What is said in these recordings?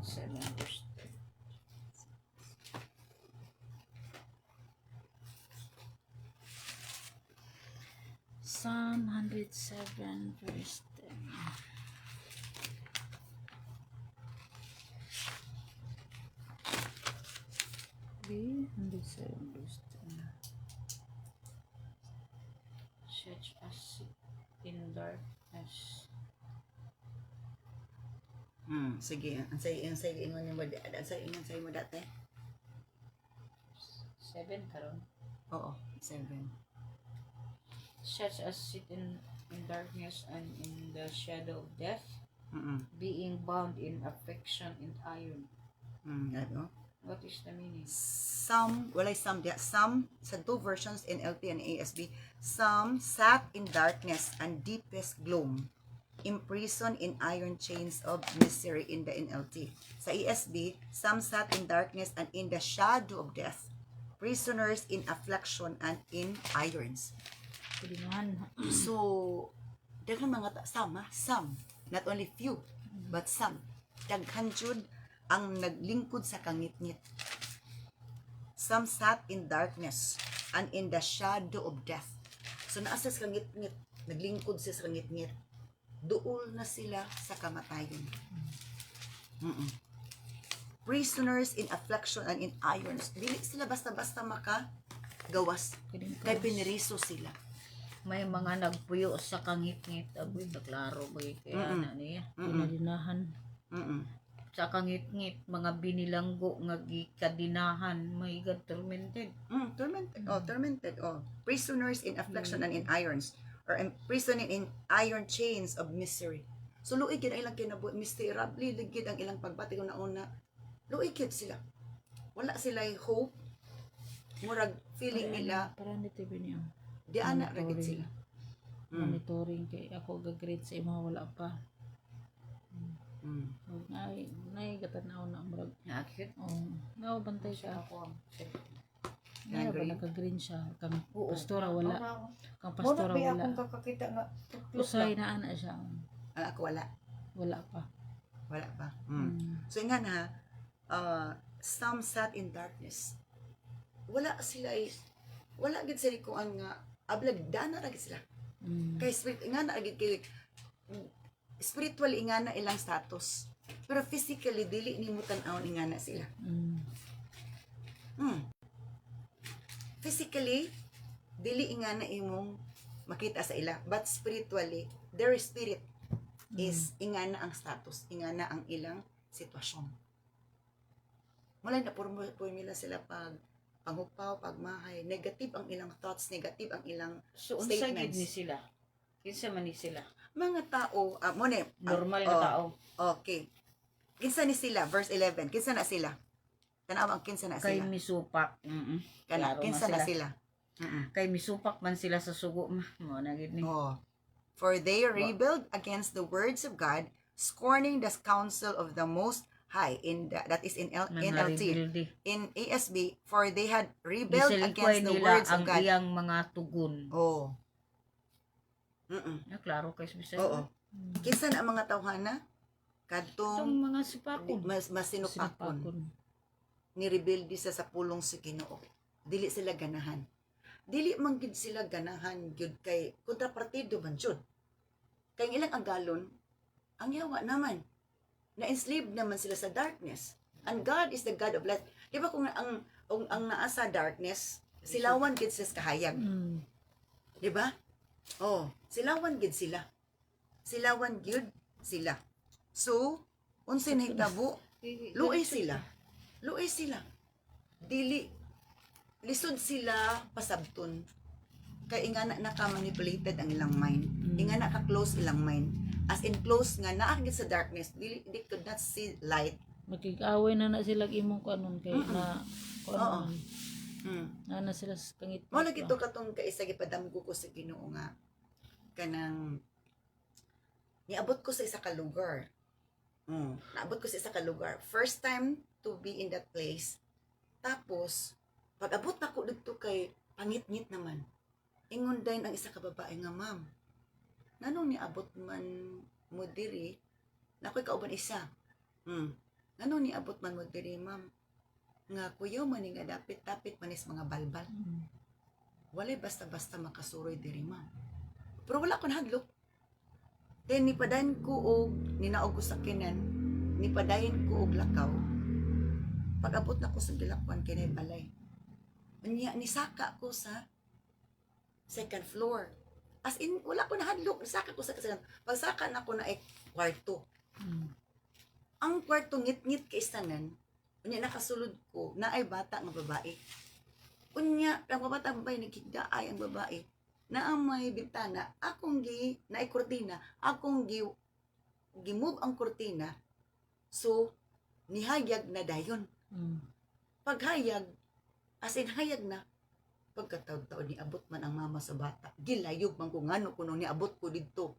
107 verse 10. Psalm 107 verse 10. B 107 verse 10. Such as in darkness. Sige. Ang sa ingon mo dati. 7 karon. Oo, 7. Such as sit in darkness and in the shadow of death, being bound in affection and iron. Ano? What is the meaning? Some sa two versions in LT and ASB, some sat in darkness and deepest gloom, imprisoned in iron chains of misery in the NLT. Sa ESB, some sat in darkness and in the shadow of death, prisoners in affliction and in irons. So, daghan mga some, not only few, but some. Daghan jud ang naglingkod sa kangit-ngit. Some sat in darkness and in the shadow of death. So, naasa sa kangit-ngit, naglingkod sa kangit-ngit. Duol na sila sa kamatayon. Prisoners in affliction and in irons. Dili sila basta-basta makagawas. Kay piniriso sila. May mga nagpuyo sa kangit-ngit. Aboy, naklaro ba kaya na niya? Pinadinahan. Sa kangit-ngit, mga binilanggo nga gikadinahan. May God, tormented. Tormented. Prisoners in affliction and in irons. Or imprisoned in iron chains of misery. So, luig yun ang ilang kinabuhi. Miserably, ligid ang ilang pagbati ko na una. Luig yun sila. Wala sila hope. Murag feeling nila. Parang dito ba niya? Di anak ragid sila. Monitoring kay ako gagrade sa ima wala pa. Nay gatanaw na murag. Nakit. Bantay ka. Ako. Nga ba naka-green siya? Kang pastora wala. Kang pastora wala. wala. Akong kakakita nga. Usay na ana siya. Ako wala. Wala pa. Wala pa. So nga na, some sat in darkness. Wala sila wala gid sila ko ang ablag dana ra gid sila. Kay spirit nga na gid kay spiritual nga na ilang status. Pero physically dili nimo tan-awon nga na sila. Physically dili nga na imong makita sa ila, but spiritually their spirit is inga na ang status, inga na ang ilang sitwasyon. Mula na formula sila pag panghupaw, pagmahay, negative ang ilang thoughts, negative ang ilang statements. Ni sila. Kinsa man ni sila? Mga tao, Normal na tao. Okay. Kinsa ni sila? Verse 11. Kinsa na sila? Tanaw ang kinsa na Kay sila. misupak. Kana, kinsa na sila? Kay misupak man sila sa sugo. Mo na gid ni. For they rebelled against the words of God, scorning the counsel of the Most High. That is in NLT. In ASB, for they had rebelled against the words of God. Ang iyang mga tugon. Klaro kay Bisaya. Kinsa na ang mga tawhana? Kadtong mga sipakon. Mas sinupakon. Ni rebelde sa pulong sa Ginoo. Dili sila ganahan. Dili man gid sila ganahan gyud kay kontrapartido man jud. Kay ilang agalon ang yawa naman. Na-enslaved naman sila sa darkness. And God is the God of light. Di ba kung ang naa sa darkness, silawan gid sa kahayag. Di ba? Silawan gid sila. Silawan gid sila. So, unsay nahitabo? Luoy sila. Luoy sila. Dili lisod sila pasabton. Kay inga na naka-manipulated ang ilang mind. Inga na ka-close ilang mind. As in close nga naagid sa darkness, they could not see light. Makig-away na sila imong kanon kay na kuan. Na sila sa kangit. Mo lagi to katong kaisa gipadamgo ko sa Ginoo nga kanang niabot ko sa isa ka lugar. Naabot ko sa isa ka lugar. First time to be in that place. Tapos pag abot ako dito kay pangit-ngit naman. Ingon din ang isa ka babae nga, ma'am. Nanong niabot man mo diri, na ako'y kauban isa. Ano ni abot man mo diri ma'am? Nga kuyaw man ni nga dapit-dapit manis mga balbal. Walay basta-basta makasuroy diri ma'am. Pero wala ko nahadlok. Then nipadayon ko og ninaog ko sa kinan, nipadayon ko og lakaw. Pag-abot na ko sa gilakwan kinay balay. Unya nisaka ko sa second floor. As in wala ko nahadlok, nisaka ko sa second. Pagsaka na ko na kwarto. Ang kwarto ngit-ngit kay istanan. Unya nakasulod ko na ay bata nga babae. Unya ang bata babae nagkigdaay ang babae. Na ang may bintana, akong na kurtina, akong gimove ang kurtina. So nihayag na dayon. Paghayag, as in hayag na, pagkataon-taon ni abot man ang mama sa bata. Gilayog man ko ngano kuno ni abot ko didto.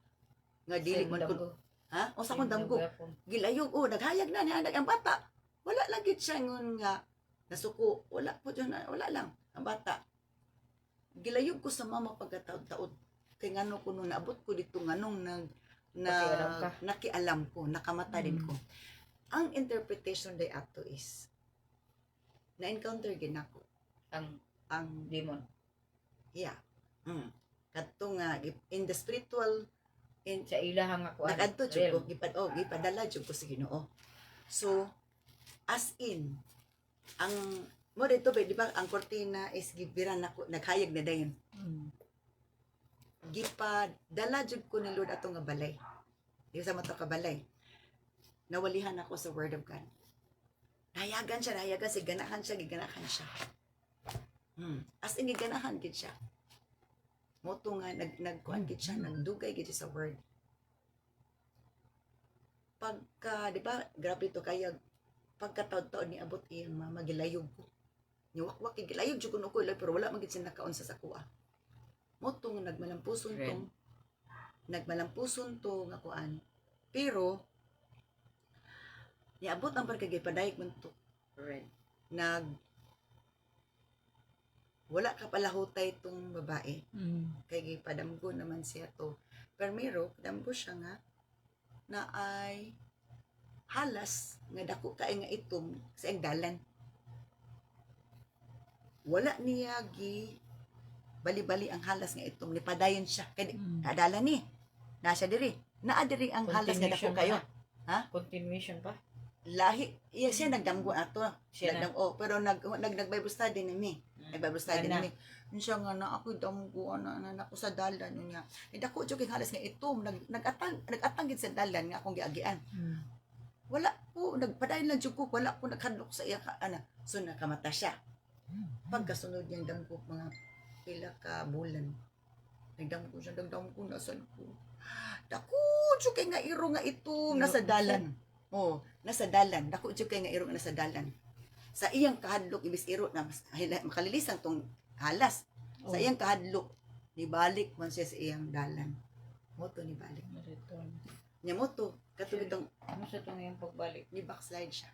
Nga dili man ko. Ha? O sa kong damgo. Gilayog naghayag na ni ang bata. Wala lang gid siya ngon nga nasuko. Wala po dyan, wala lang ang bata. Gilayog ko sa mama pagkataon-taon. Kay ngano kuno naabot ko dito nganong nakialam ko, nakamata din ko. Ang interpretation day ato is na-encounter gid nako ang demon. Yeah. Kadto nga in the spiritual Sa ilahang ako. nakadto jud ko gipadala jud ko sa Ginoo. So as in ang mo dito ba di ba ang kortina is gibiran nako naghayag na dayon. Gipadala jud ko ni Lord ato nga balay. Di sa mato ka balay. Nawalihan ako sa word of God. Nahayagan siya, giganahan siya. As in, giganahan gid siya. Moto nga, nagkuhan gid siya, nagdugay gid siya sa word. Pagka, di ba, grabe to kaya, pagkataon-taon ni abot iyang mama, gilayog ko. Niwakwak, gilayog jud ko ko, pero wala man gid siya nakaunsa sa kuha. Moto nga, nagmalampuson to, nga kuan. Pero, niabot ang pagkagipadayag man to. Wala ka pala hutay itong babae. Kaya gipadamgo naman siya to. Pero padamgo siya nga na ay halas nga dako kay nga itom sa iyang dalan. Wala niya bali-bali ang halas nga itom. Nipadayon siya. Kaya dalan ni. Nasa diri. Naa diri ang halas nga dako kayo. Ha? Continuation pa? Lahi, siya nagdamgo ato. Pero nag-Bible study ni. Nag-Bible study ni. Siya nga na ako damgo na ako sa dalan niya. Dako jud kay halas nga itom nag-atang gid sa dalan nga akong giagian. Wala po nagpadayon lang jud ko, wala ko naghadlok sa iya So nakamata siya. Pagkasunod niyang damgo mga pila ka bulan. Nagdamgo siya, nasan ko. Dako jud kay nga iro nga itom nasa dalan. Nasa dalan. Dako jud kay nga iro nasa dalan. Sa iyang kahadlok ibis iro na makalilisan tong halas. Sa iyang kahadlok nibalik man siya sa iyang dalan. Moto nibalik. Nya moto katulad tong ano sa tong iyang pagbalik? Ni backslide siya.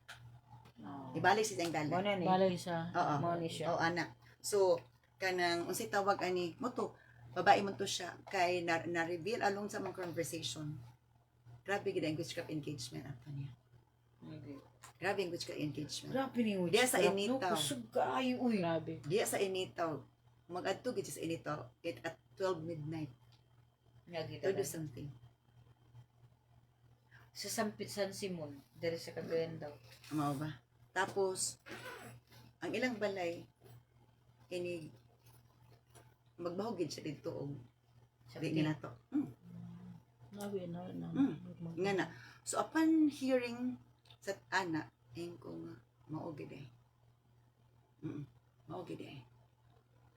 Nibalik sa iyang dalan. Balik siya. Mani siya. Anak. So kanang unsay tawag ani moto babae man to siya kay na-reveal along sa mga conversation. Grabe gid ang witchcraft engagement ato niya. Grabe ang witchcraft engagement. Grabe ni witchcraft. Diya sa initaw. Kusog kaayo, uy. Grabe. Diya sa initaw. Mag-adto gid sa initaw at 12 midnight. To do something. Sa San Simon, dari sa Cagayan daw. Mao ba? Tapos ang ilang balay kini magbahog gid siya dito og sabi nga nato. Nga na. So upon hearing sa ana ayun ko nga mao gid eh. Mao gid eh.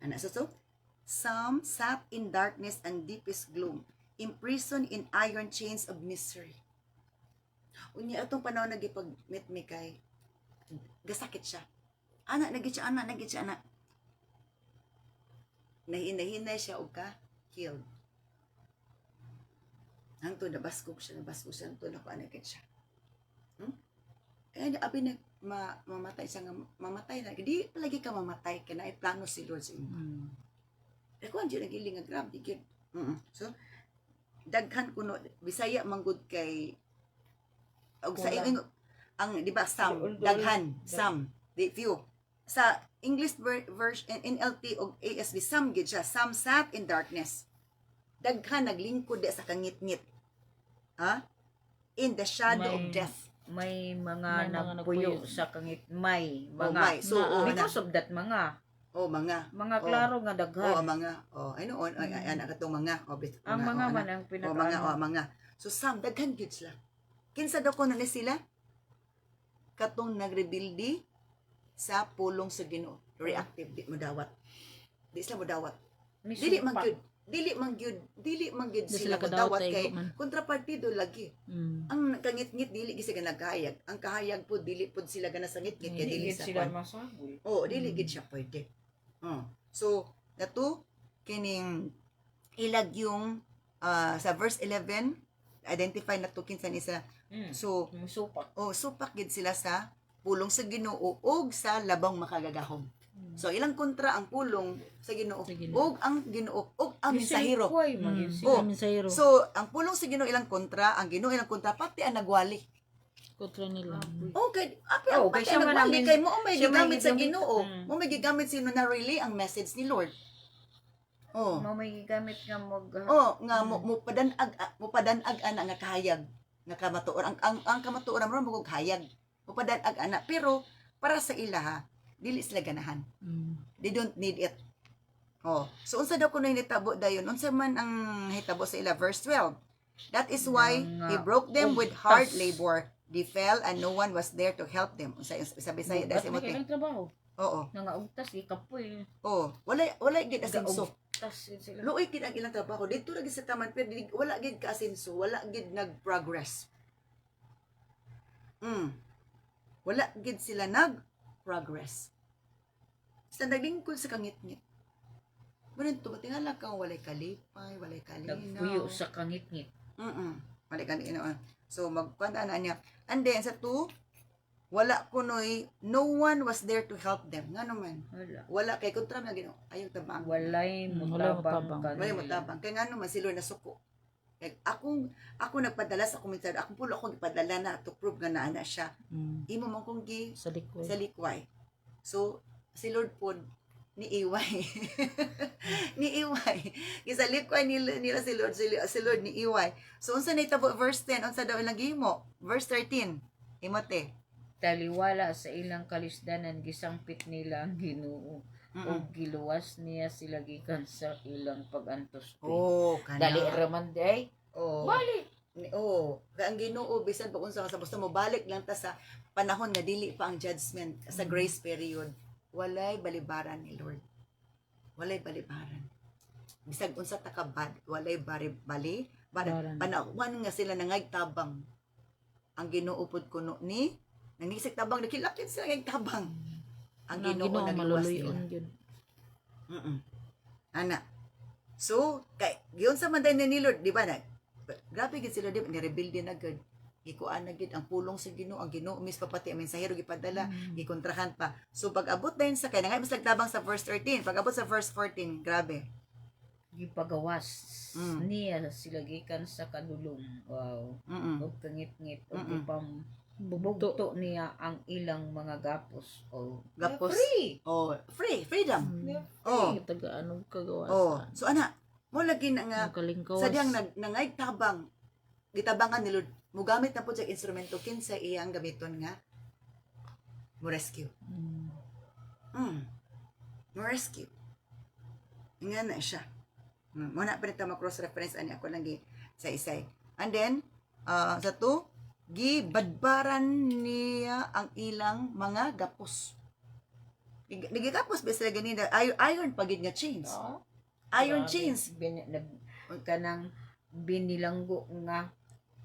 Ana so some sat in darkness and deepest gloom, imprisoned in iron chains of misery. Unya atong panahon nagipag-meet mi kay gasakit siya. Anak nagit siya. Nahinay siya og ka healed. Hangtod nabaskog siya hangtod ako anakit siya. Kaya abi na mamatay siya nga mamatay na. Di palagi ka mamatay kaya na plano si Lord sa imo. Ako ang nagiling nga grabe gid. So daghan kuno Bisaya manggod kay og sa inyo ang di ba some Uldo- daghan, some, di few. Sa English version NLT o ASB some gid siya. Some sat in darkness. Daghan naglingkod di sa kangit-ngit. Ha? In the shadow of May- death. May May mga mga nagpuyo nagpuyo. sa kangit. May Oh, mga. may. So, Because of that mga. mga Klaro nga daghan. mga ay noon ay anak katong mga Ang mga man ang pinaka. mga so some daghan gyud sila kinsa daw ko na ni sila katong nagrebildi sa pulong sa Ginoo reactive di mo dawat di sila mo dawat dili man gyud Di sila sila mo kadawat dawat kay kay man. kontrapartido lagi Mm. ang kangit-ngit dili gid sila nagkahayag ang kahayag po dili pud sila gana sa ngit-ngit kay dili Hindi sa sila kwan. masabol. Dili gid siya pwede. So, nato kining ilag yung sa verse 11 identify na to kinsa ni sa so Musupak. supak gid sila sa pulong sa Ginoo ug sa labang makagagahom. So ilang kontra ang pulong sa Ginoo Sa Ginoo. ug ang Ginoo ug ang mensahero. Sila mensahero. So ang pulong sa Ginoo ilang kontra, ang Ginoo ilang kontra pati ang nagwali. Kontra nila. Okay, Kay siya man ang kay mo may siya man gigamit sa gigamit. Ginoo. Mo may gigamit sino na relay ang message ni Lord. May gamit nga Nga mo padanag ana nga kahayag nga kamatuor ang kamatuoran mo mo hayag. Mo padanag ana pero para sa ilaha dili sila ganahan. They don't need it. So unsa daw kuno hitabo dayon? Unsa man ang hitabo sa ila verse 12. That is why he broke them with hard labor. They fell and no one was there to help them. Sabi sa dahil si Mote. trabaho. Oo. Nangaugtas ikapoy. Wala gid asenso. Tas sila. Luoy gid ang ilang trabaho. Dito lagi sa taman pero wala gid ka asenso, wala gid nag-progress. Wala gid sila nag-progress. Sa naglingkod sa kangit-ngit. Manin to tingala kang walay kalipay, walay kalinaw. Nagpuyo sa kangit-ngit. Walay kalinaw. So magkwanta na niya. And then sa 2, wala kunoy, no one was there to help them. Nga naman. Wala kay kontra na Ginoo. Ayaw tabang. Walay Walay mutabang. mutabang. Wala mo tabang. Kaya nga naman si Lord nasuko. Kaya ako nagpadala sa komentaryo. Ako pulo akong ipadala na to prove nga na siya. Imo man kong Sa likway. sa likway. So, si Lord po ni Iway. ni Iway. Isa likway nila si Lord ni Iway. So, unsa na itabo verse 10? Unsa daw ilang gihimo? Verse 13. Imote. Taliwala sa ilang kalisdanan gisampit nila ang Ginoo. O giluwas niya sila gikan sa ilang pagantos. Kana. Dali raman day. Balik. Kaya ang Ginoo bisan pag unsa sa basta mo balik lang ta sa panahon nga dili pa ang judgment sa grace period. Walay balibaran ni Lord. Walay balibaran. Bisag unsa ta ka bad, walay Baran. panahon nga sila nangagtabang. Ang Ginoo pud kuno ni nangisig tabang nakilakit sila ng tabang. Ang Ginoo nagluwas nila. Yun. Ana. So, kay giyon sa manday ni Lord, di ba na? Grabe gid sila di ni rebelde na gud. Gikuan na gid ang pulong sa Ginoo, ang Ginoo mis papati ang mensahero gipadala, gikontrahan pa. So pag abot dayon sa kay nga mas nagtabang sa verse 13, pag abot sa verse 14, grabe. Gipagawas niya sila gikan sa kadulong. Wow. Og kangit-ngit og ipam Bubugto. bugto niya ang ilang mga gapos. Gapos. Free. Freedom. Taga anong kagawa So ana, mo lagi na nga kalingkawas. sadyang nangaytabang gitabangan ni Lord. Mugamit na po sa instrumento kinsa iyang gamiton nga mo rescue. Mo rescue. Nga na siya. Muna pa rin cross reference ani ako lang sa isay. And then sa 2, gibadbaran niya ang ilang mga gapos. Nagigapos ba sila ganina? Iron pagid nga chains. Iron chains. Kanang binilanggo nga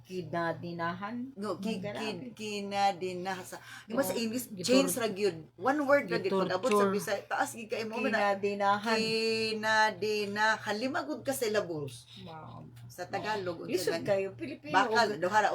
kinadinahan. No, Grabe. kinadinasa. Imo sa English, Gitor- chains ra gyud. One word ra gyud pag abot sa Gitorture. Bisaya. Taas gid kay mo na Kinadinahan. kinadinahan. Lima gud ka syllables. Sa Tagalog ug Isod ganyan. kayo, Pilipino. Bakal duhara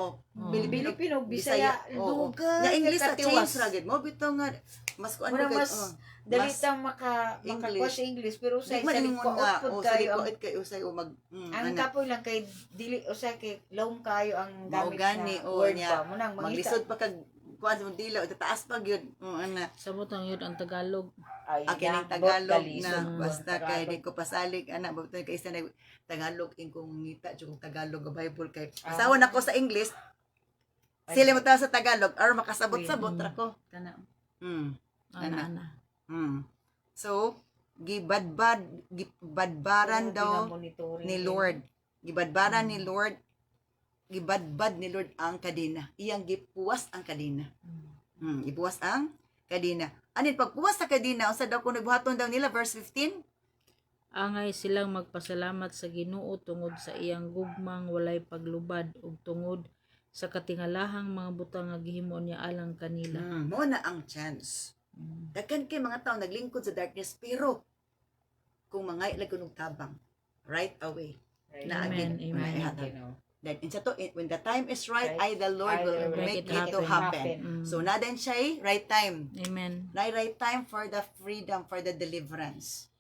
Pilipino, Bisaya, duga. Nga English sa katiwas. chains ra gyud. Mo bitaw nga mas kuan Mura ka mas dalitang makakuha English. sa English, pero Di usay man sa ingon nga likuot sa kayo ang likuot kay usay o mag ang kapoy lang kay dili usay kay lawom kayo ang mao gamit gani na o word niya ba mo nang mangita maglisod pa kag kuan sa dila taas pa gyud ana Samot ang yun ang Tagalog. Ay, kining nabot Tagalog gali, na so, basta Tagalog. kay di ko pasalig ana button kay isa na Tagalog ing kung ngita jud kong Tagalog nga Bible kay asawa nako sa English sila mo sa Tagalog or makasabot-sabot ra ko Kana. Ana. so gibadbaran daw ni Lord gibadbaran ni Lord gibadbad ni Lord ang kadina iyang gipuwas ang kadina ipuwas ang kadina anin pagpuwas sa kadina unsa daw kun nagbuhaton daw nila verse 15 Angay silang magpasalamat sa Ginoo tungod sa iyang gugmang walay paglubad ug tungod sa katingalahang mga butang nga gihimo niya alang kanila. mo na ang chance daghan kay mga tao naglingkod sa darkness pero kung mga ilag kunog tabang right away na Amen, agin amen. ihatag. Then when the time is right, Right. the Lord will make it to happen. So na din siya right time. Amen. Na right time for the freedom, for the deliverance.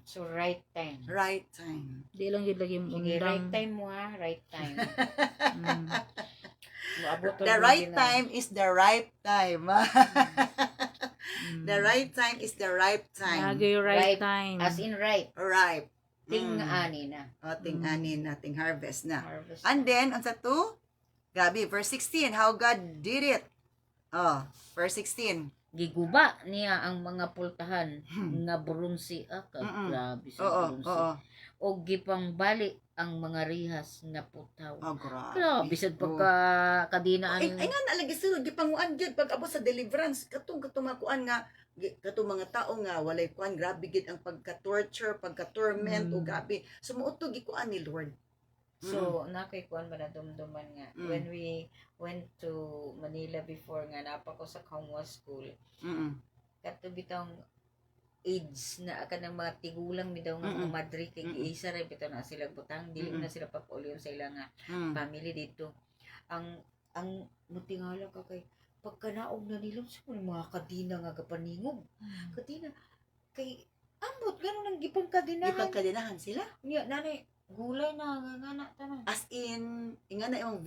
So, right time. Right time. Di lang yun lagi yung Sige, right undang. time mo ha, right time. Mm. Moabot The ang right mga time is the right time. The right time is the right time. Lagi yung right Right. time. As in right. Right. Ting-ani na. Ating anin, ating harvest na. Harvest. And then, unsa to? Gabi, verse 16, how God did it. Oh, verse 16. Giguba niya ang mga pultahan nga bronze. Grabe sa Oo, bronze. oo. O gipangbali ang mga rihas nga putaw. Oh, grabe. Grabe sad pagka kadinaan. Ay nga nalagi sunod gipanguan gyud pag abot sa deliverance katong makuan nga katong mga tao nga walay kuan grabe gid ang pagka-torture, pagka-torment o grabe. Sumuot gikuan ni Lord. So, nakay kuan ba na dumduman nga. Mm. When we went to Manila before nga napa ko sa Kongwa School, kato bitong age na ka ng mga tigulang mi daw nga mga madre kay isa ra bitaw na sila butang dili na sila papaulyon sa ilang nga family dito. Ang mutingala ka kay pagkanaog na nila sa mga kadina nga gapaningog. Kadina kay ambot ganun ang gipang kadinahan. Ipagkadinahan sila. Niya nanay gulay na nga tanan. As in, inga na yung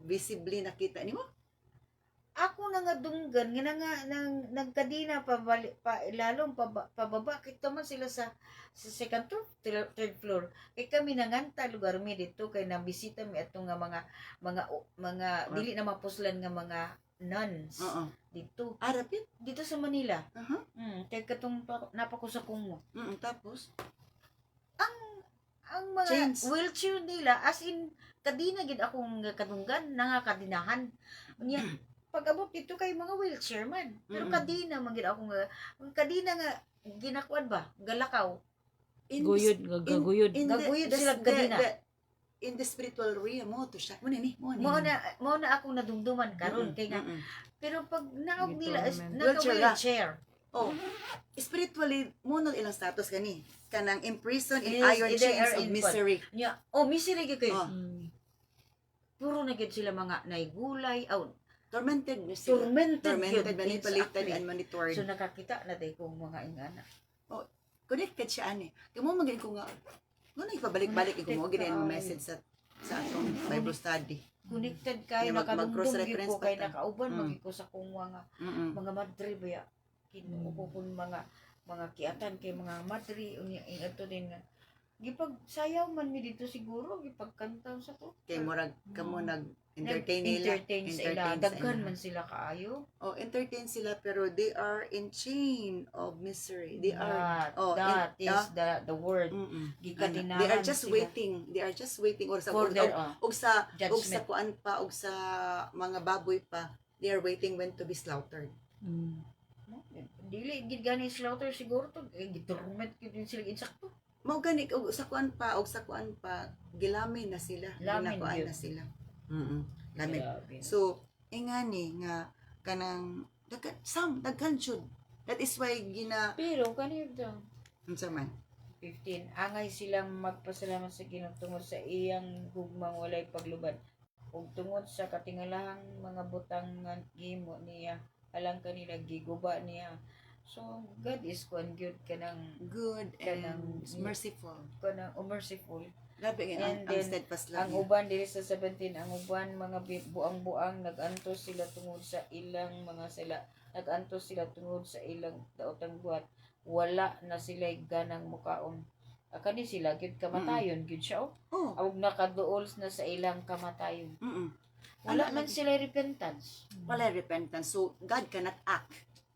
visibly nakita nimo. Ako na nga dunggan nga nga nagkadina pa lalong pababa kita man sila sa second floor, third floor. Kay kami nanganta lugar mi dito kay nabisita mi atong nga mga dili na mapuslan nga mga nuns dito. Arapit. Dito sa Manila. Uh-huh. Kay katong napako sa Kongwa. Tapos Ang mga Chains. wheelchair nila as in kadina gid akong kadunggan kadinahan. Unya pag abot dito kay mga wheelchair man. Pero kadina man gid akong kadina nga ginakuan ba? Galakaw. Guyod, gaguyod. Gaguyod sila kadina. In the spiritual realm mo to siya. Mo ni. Mo na akong nadumduman karon kay nga. Pero pag naog nila is Wheelchair naka-wheelchair. Oh, spiritually mo na ilang status kani kanang imprisoned in Yes, iron they chains are of in misery. Nya, misery gid kay. Oh. Puro na gid sila mga naigulay, Tormented na sila. tormented Manipulated, exactly. and monitored. So nakakita na tayo kung mga ingana. Connected siya ani. Kaya mo magin ko nga ano ipabalik-balik ko mo gid ang message sa atong Bible study. Connected kay Yeah, nakadumdum mag-cross-reference gyud ko kay pa ta. nakauban Mm. magi ko sa kungwa nga mga madre ba kinuo ko kun mga kiatan kay mga madre unya ato din nga gipag sayaw man mi dito siguro gipagkantaw sa ko. Kay murag kamo nag-entertain nila. Entertain sila. Entertain Daghan sila. man sila kaayo. Oh, entertain sila pero they are in chain of misery. They are That is the word. Gikadinahan they are just sila. waiting. They are just waiting or sa For their og sa judgment. kuan pa og sa mga baboy pa. They are waiting when to be slaughtered. Dili gid gani slaughter siguro to giturment gid din sila insakto. Mao gani og sa kuan pa gilamin na sila. Lamin Ginakuan yun. na sila. Lamin. Grabe. So, ingani nga kanang daghan jud. That is why Pero kanito unsa man? 15 angay silang magpasalamat sa Ginoo tungod sa iyang gugmang walay paglubad ug tungod sa katingalahang mga butang nga gihimo niya alang kanila giguba niya. So God is good kanang Good and Kanang- merciful. kanang merciful. Grabe nga And ang then, steadfast ang love niya. uban diri sa 17, ang uban mga buang-buang nagantos sila tungod sa ilang mga sila. Nagantos sila tungod sa ilang daotang buhat. Wala na sila ganang mukaon. Kani sila gid kamatayon gid siya oh. Oh. Awog nakaduol na sa ilang kamatayon. Wala Ano, man sila repentance. Wala repentance. So, God cannot act.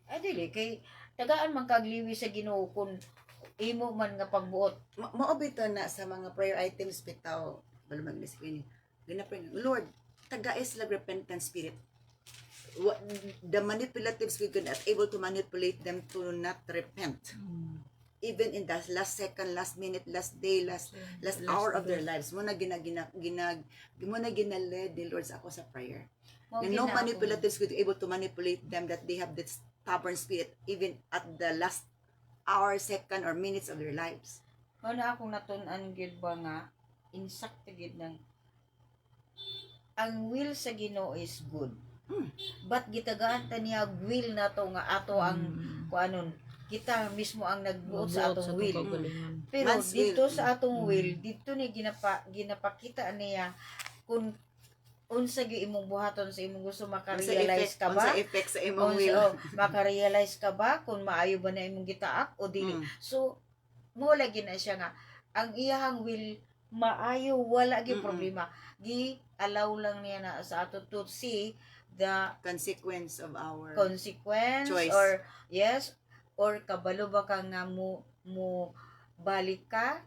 Ay dili kay tagaan man kagliwi sa Ginoo kun imo man nga pagbuot. Maobito na sa mga prayer items bitaw. Balumag na si Queenie. Ginapray, Lord, tagais lang repentant spirit. The manipulatives we could not able to manipulate them to not repent. Even in the last second, last minute, last day, last hour of their lives. Mo na ginaled ni Lord sa ako sa prayer. Mao And no gina ako. manipulatives could able to manipulate them that they have this stubborn spirit even at the last hour, second, or minutes of their lives. Mao na akong natun-an gid ba nga insakto gid ng ang will sa Ginoo is good. But gitagaan ta niya will nato nga ato ang kuanon kita mismo ang nagbuot sa atong will. Pero Man's dito will. sa atong will, dito ni ginapakita niya kung unsa gyud imong buhaton sa imong gusto makarealize ka ba? Unsa effect sa imong Unsa will. makarealize ka ba kung maayo ba na imong gitaak o dili? So mo lagi na siya nga ang iyahang will maayo wala gyud problema. Gi allow lang niya na sa ato to see the Consequence of our consequence choice. or yes or kabalo ba ka nga mo balik ka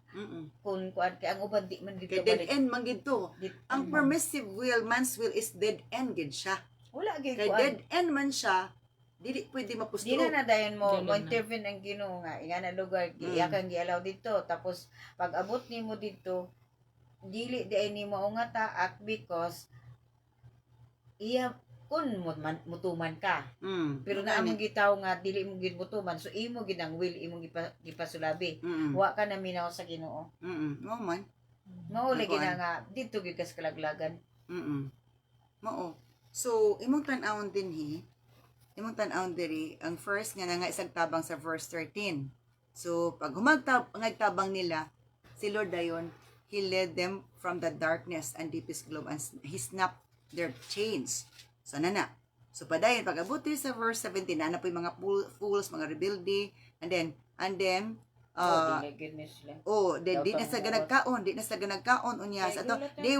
kung kuan kay ang uban di man dito kay dead balik. end man gid to. Ang permissive will, man's will is dead end gid siya. Wala gyud Kay kuan. dead end man siya, dili pwede Di mapustro. na dayon mo Dili mo na. intervene ang Ginoo nga nga na lugar iya kang gialaw dito tapos pag abot nimo dito dili di ay nimo ungata at because iya kun mutuman ka pero na among gitaw nga dili mo gid mutuman so imo gid ang will imo gipasulabi wa ka na minaw sa Ginoo Mo man. mao lagi Kuan. na nga dito gid kas kalaglagan Mao. So imong tan-awon dinhi, imong tan-awon diri ang first nga nga isang tabang sa verse 13. So pag ngagtabang nila si Lord dayon, he led them from the darkness and deepest gloom and he snapped their chains. So nana. So padayon pag abot diri sa verse 17 na po yung mga fools, mga rebelde, and then dili gid ni sila di na sa ganagkaon, unya sa to. Ay,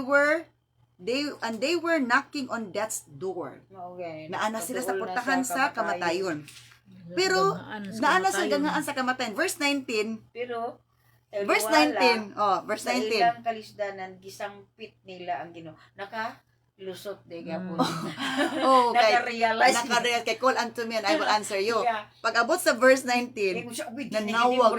They were knocking on death's door. mao gani Naana sila sa Patuol na portahan sa kamatayon. Pero naana sa gangaan sa kamatayon. Verse 19. pero Verse wala. 19. Oh, verse Sa 19. ilang kalisdanan, gisangpit nila ang Ginoo. Naka-lusot de gapon. Oh, kay Naka-realize. naka-realize kay call unto me and I will answer you. Yeah. Pag abot sa verse Hindi 19, mo siya ubid. nanawag.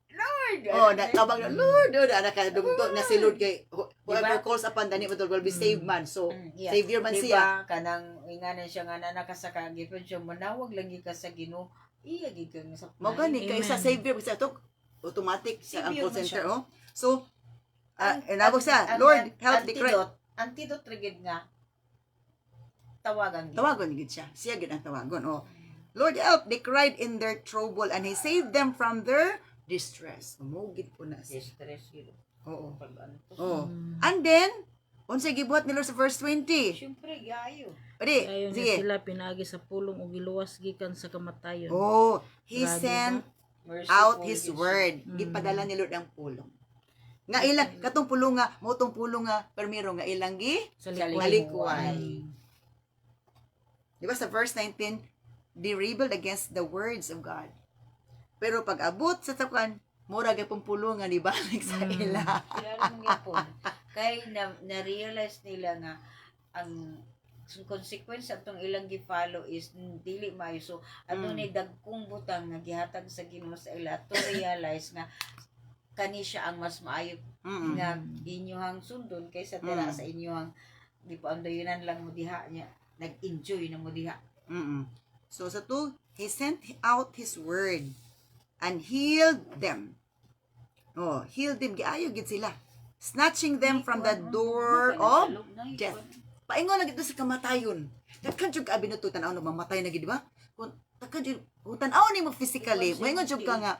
Lord! oh, natawag na Lord, nakadugtong na si Lord kay whoever Diba? calls upon the name of the Lord will be saved man. So, Yeah. savior man Diba? siya. Kanang inganan siya nga na nakasaka. Gipon siya, manawag lang ka sa Ginoo. Iya, gikang sa Mao gani kay sa Amen. savior sa to automatic sa ang Savior call man center siya. oh. So, inabog siya, Lord, help the cry. Antidote rigid nga, tawagan gid. Tawagon gid siya. Siya gid ang tawagon. Oh. Lord, help, they cried in their trouble and he saved them from their distress. Umugid po na siya. Stress gid. Oo. Pag-antos. Oh. And then, unsa gibuhat ni Lord sa verse 20? Siyempre, gayo. Odi, Ayon nga sige. sila pinaagi sa pulong ug giluwas gikan sa kamatayon. Oh, he Grabe sent Merciful out his is- word. Gipadala ni Lord ang pulong. Nga ilang katong pulong nga, mo tong pulong nga permiro nga ilang gi Sa Halikuan. Mm. Di ba sa verse 19, they rebelled against the words of God. Pero pag abot sa takuan, mura gyapon pulungan ni balik sa ila. Kilala mo gyapon. Kay na-realize nila nga ang consequence atong ilang gi-follow is dili maayo. So atong ni dagkong butang nga gihatag sa Ginoo sa ila to realize nga kani siya ang mas maayo nga inyohang sundon kaysa tira sa inyohang di pa andayunan lang mo diha niya nag-enjoy na mo diha. So sa to, he sent out his word and healed them. Oh, healed them. Giayo gid sila. Snatching them from the door of death. Paingon na gid sa kamatayon. Takkan jud ka binuto tanaw na mamatay na gid, di ba? Kung takkan jud kung tanaw nimo physically, moingon jud ka nga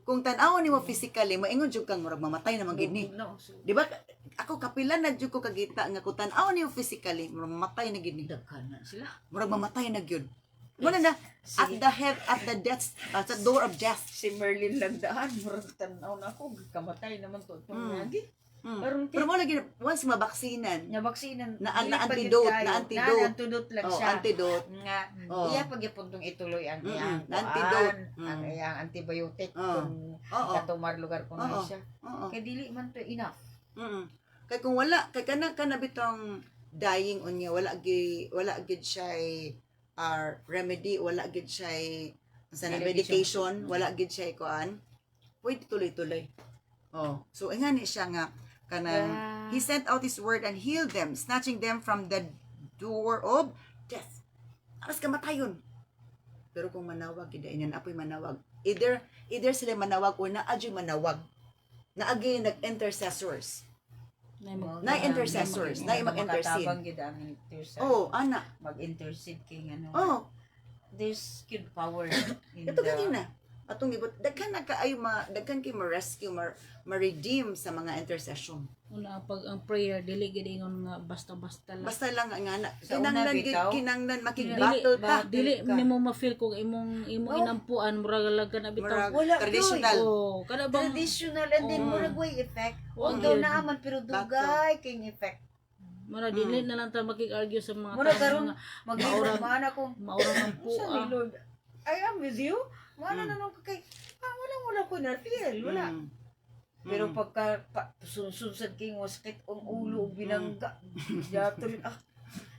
kung tan-aw nimo physically, maingon jud kang murag mamatay naman gid ni. No, so, Di ba? Ako kapila na jud ko kagita nga kung tan-aw nimo physically, murag mamatay na gid ni. daghan na sila. Murag mamatay na gyud. Muna na at the death, at the door of death. Si Merlin Lagdaan, murag tanaw na ako, kamatay naman to. Lagi. Karon Pero mo lagi once mabaksinan, nga baksinan Na dili pa antidote, gid kayo. na antidote. Na antidote lang oh, siya. antidote. Nga Oh. iya pagyapuntong ituloy ang iyang Antidote. ang iyang antibiotic Oh. kung Oo. katumar lugar ko na Oo. siya. Oo. Kay dili man to enough. Kay kung wala, kay kana bitong dying unya, wala gid siya remedy, wala gid siya sa medication, wala gid siya kuan. Pwede tuloy-tuloy. Oh, so ingani siya nga kanang he sent out his word and healed them, snatching them from the door of death. Aras kamatayon. Pero kung manawag gid inan apoy manawag. Either sila manawag o naadyo manawag. Naagi nag-intercessors. Na intercessors, na mag-intercede. Makatabang gid ang intercessor. Oh, ana. Mag-intercede kay ano. Oh, There's good power in ito kanina. Atong ibot daghan na kaayo daghan kay ma-rescue, ma-redeem sa mga intercession. Una pag ang prayer dili gid ingon nga basta-basta lang. Basta lang nga na Sa una, bitaw. kinanglan Dili makig-battle ka. dili ka. nimo ma-feel kung imong No. inampuan murag laga na bitaw. Murag Wala, traditional. Oh, kada bang traditional and then Oo. murag way effect. Wag Although yun. naaman pero dugay kay effect. mura dili na lang ta makig-argue sa mga Mura tao karon nga maglibot man ako. maurang ang Sa ni puan. Lord, I am with you. Wala na nung kay wala ko na feel, wala. Pero pagka sunod kay mo sakit ang ulo ug binangga. Yatol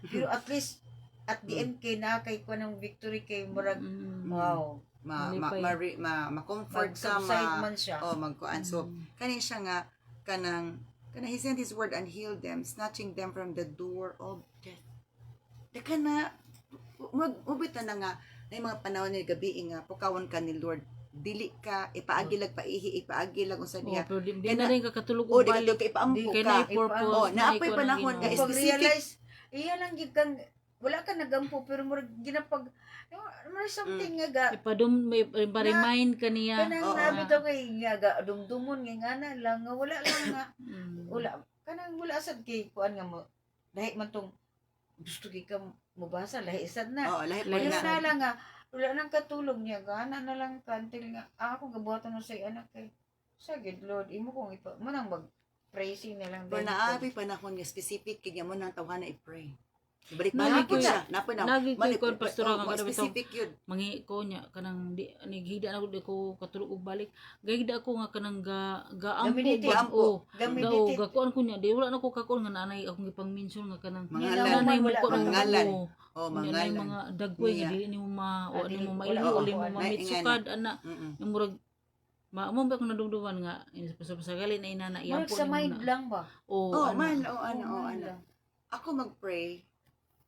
Pero at least at the end kay na kay ko ng victory kay murag wow. ma-comfort ka Mag-subside man siya. magkuan. So kani siya nga kanang he sent his word and healed them, snatching them from the door of death. Daka na mubita na nga na mga panahon ni gabi nga pukawan ka ni Lord, dili ka ipaagilag ipaagilag unsa Oh, diha. pero di Kaya na na- rin kakatulog O og di balik. ka ipaampo Kay ka. na purpose. Oh, naapay ikaw panahon ang nga Ginoo. Pag realize iya lang gid kang wala ka nagampo pero murag ginapag may something nga ga Ipadum may remind ka niya. kanang Oo. nabitaw kay nga ga dumdumon nga ngana lang nga wala lang nga Mm. wala kanang wala sad kay kuan nga mo lahi man tong gusto kay ka mubasa lahi sad na Oh, lahi Lahi po pero na. na lang nga wala nang katulog niya gana na lang kantil nga ako gabuhatan na sa anak kay sagid Lord imo kong ipa manang mag praising na lang Pero din naapay panahon nga specific kanya mo nang tawhan na i-pray. Ibalik Nagi balik ko siya. Napoy na. nagi ko kon pastora nga kada bitaw. specific yun. Mangi ko niya kanang di higda na di ko katulog og balik. Gahigda ako nga kanang gaampo Gamitin. ba o gamitin gakuan ko niya di wala na ko kakon nga nanay akong ipang-mention nga kanang Mangalan. nanay mo ko Wala ng mangalan. mga Oh, mga mangalan. mga dagway nga Niya. dili nimo wa dili- nimo wala maili ko uli mo kuan. mamitsukad ana Mm-mm. yung murag mo ba kung nadumduman nga pasagali na inana murag iyampo sa nimo mind na lang ba Oh, ana. man, ano. mind lang. Ako mag-pray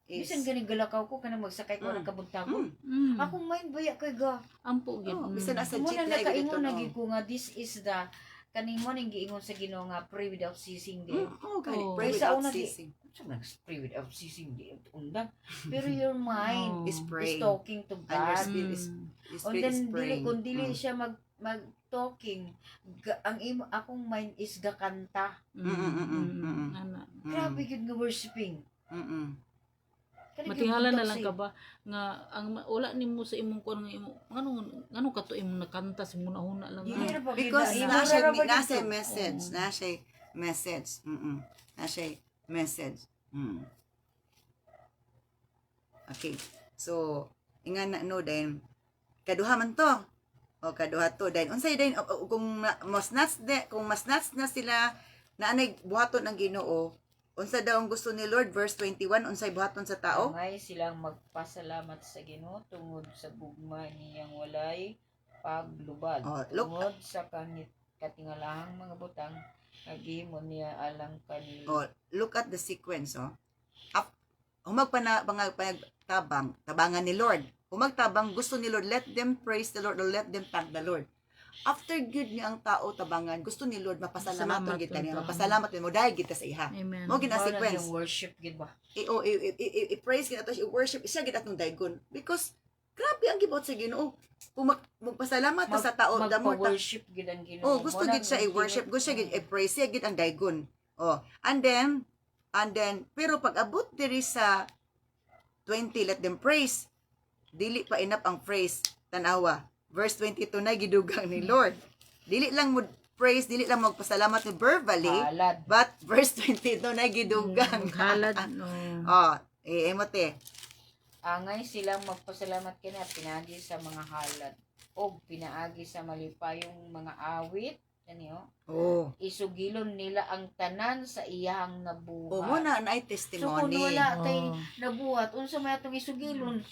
is Bisan gani galakaw ko kanang magsakay ko ng kabuntagon. Mm. Ako mind baya kay ga. ampo gid bisan asa Mo jeep na na nakaingon gito. na gid ko nga this is the kaning mo ning giingon sa Ginoo nga pray without ceasing di. Oh, kani Oh. pray Kaysa without una di- ceasing. So pray without ceasing di undang. Pero your mind Oh. Is is praying. talking to And your God. spirit is Mm. And spirit then is dili praying. kung dili siya mag talking ang akong mind is gakanta. Ana. Grabe gid nga worshiping. Kani gyud Matingala na butang lang say, ka ba nga ang wala nimo sa imong kuan nga imo ngano kato imong nakanta sa muna lang Dili ra pa gyud Because na- nasa Ira ra ba nasa dito? message, Oo. nasa message. Nasa message. Okay. So, ingan na no then kaduha man to. O kaduha to then unsay then kung mas nuts na sila na anay buhaton ng Ginoo, unsa daw ang gusto ni Lord verse 21 unsay buhaton sa tao? Angay silang magpasalamat sa Ginoo tungod sa gugma niyang walay paglubad. Oh, look. Tungod sa katingalahang mga butang naghimo niya alang kanila. Oh, look at the sequence, oh. Humag tabangan ni Lord. Humagtabang, gusto ni Lord, let them praise the Lord or let them thank the Lord. After good niya ang tao tabangan, gusto ni Lord mapasalamaton Salamat kita niya, unto. magpasalamat mo dahil kita sa iha. Amen. Mo gina Mao na sequence. yung worship gid ba? I-praise kita to, i-worship siya kita atong daygon because Grabe ang gibot sa Ginoo. Kung magpasalamat ta sa tao, damo ta. Magpa-worship gid ang Ginoo. Oh, gusto gid siya i-worship, gusto siya gid i-praise, siya gid ang daygon. Oh, and then pero pag abot diri sa 20, let them praise. Dili pa enough ang praise. Tanawa. Verse 22 na gidugang ni Lord. Dili lang mo praise, dili lang magpasalamat ni verbally, Halad. but verse 22 na gidugang. Halad, no. Oh, emote. Angay silang magpasalamat kina pinaagi sa mga halad o pinaagi sa malipayong mga awit kaniyo. Oh. Isugilon nila ang tanan sa iyang O nabuhat. mo na ay So kung testimony. wala tay Oh. nabuhat, unsa may atong isugilon?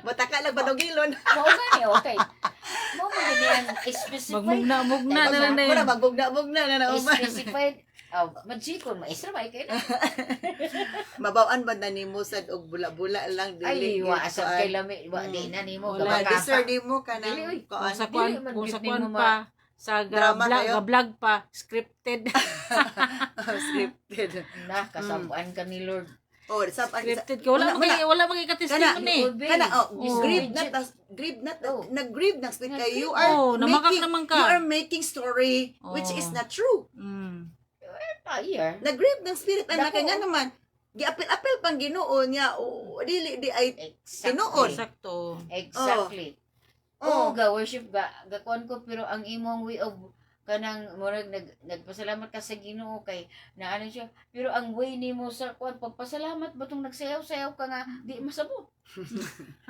Mataka lang badogilon. Mao gani okay. Mao man gani ang specified. Magmugna na lang na Mura yun. magbugna-bugna na nauban. Specified. Magsikon, maestra ba kayo na? Mabawan ba na nimo sad og bula-bula lang Ay, dili. wa asad kay lami, wa di na nimo Wala, Wala gabakasa. deserve nimo ka Dili, oy. nang kuan. Dili man Kung gyud sa nimo kuan ma- pa, sa Drama kayo? vlog pa, scripted. Scripted. na kasabuan ka ni Lord. Oh, sa Scripted ka. Wala maging kana ka-testimony. kana Oh. grieve na Oh. nag-grieve na spirit kay you Oh, are namakak making naman ka. you are making story which is Oh. not true. Mm. Fire. Nag-grieve ng spirit ay Dako. kay nga naman giapil-apil pang Ginoo niya dili di ay Tinuod. Sakto. Exactly. Oh. Oo, ga worship ga kuan ko pero ang imong way of kanang murag nagpasalamat ka sa Ginoo kay naano siya pero ang way nimo sa kuan pagpasalamat batong nagsayaw-sayaw ka nga di masabot.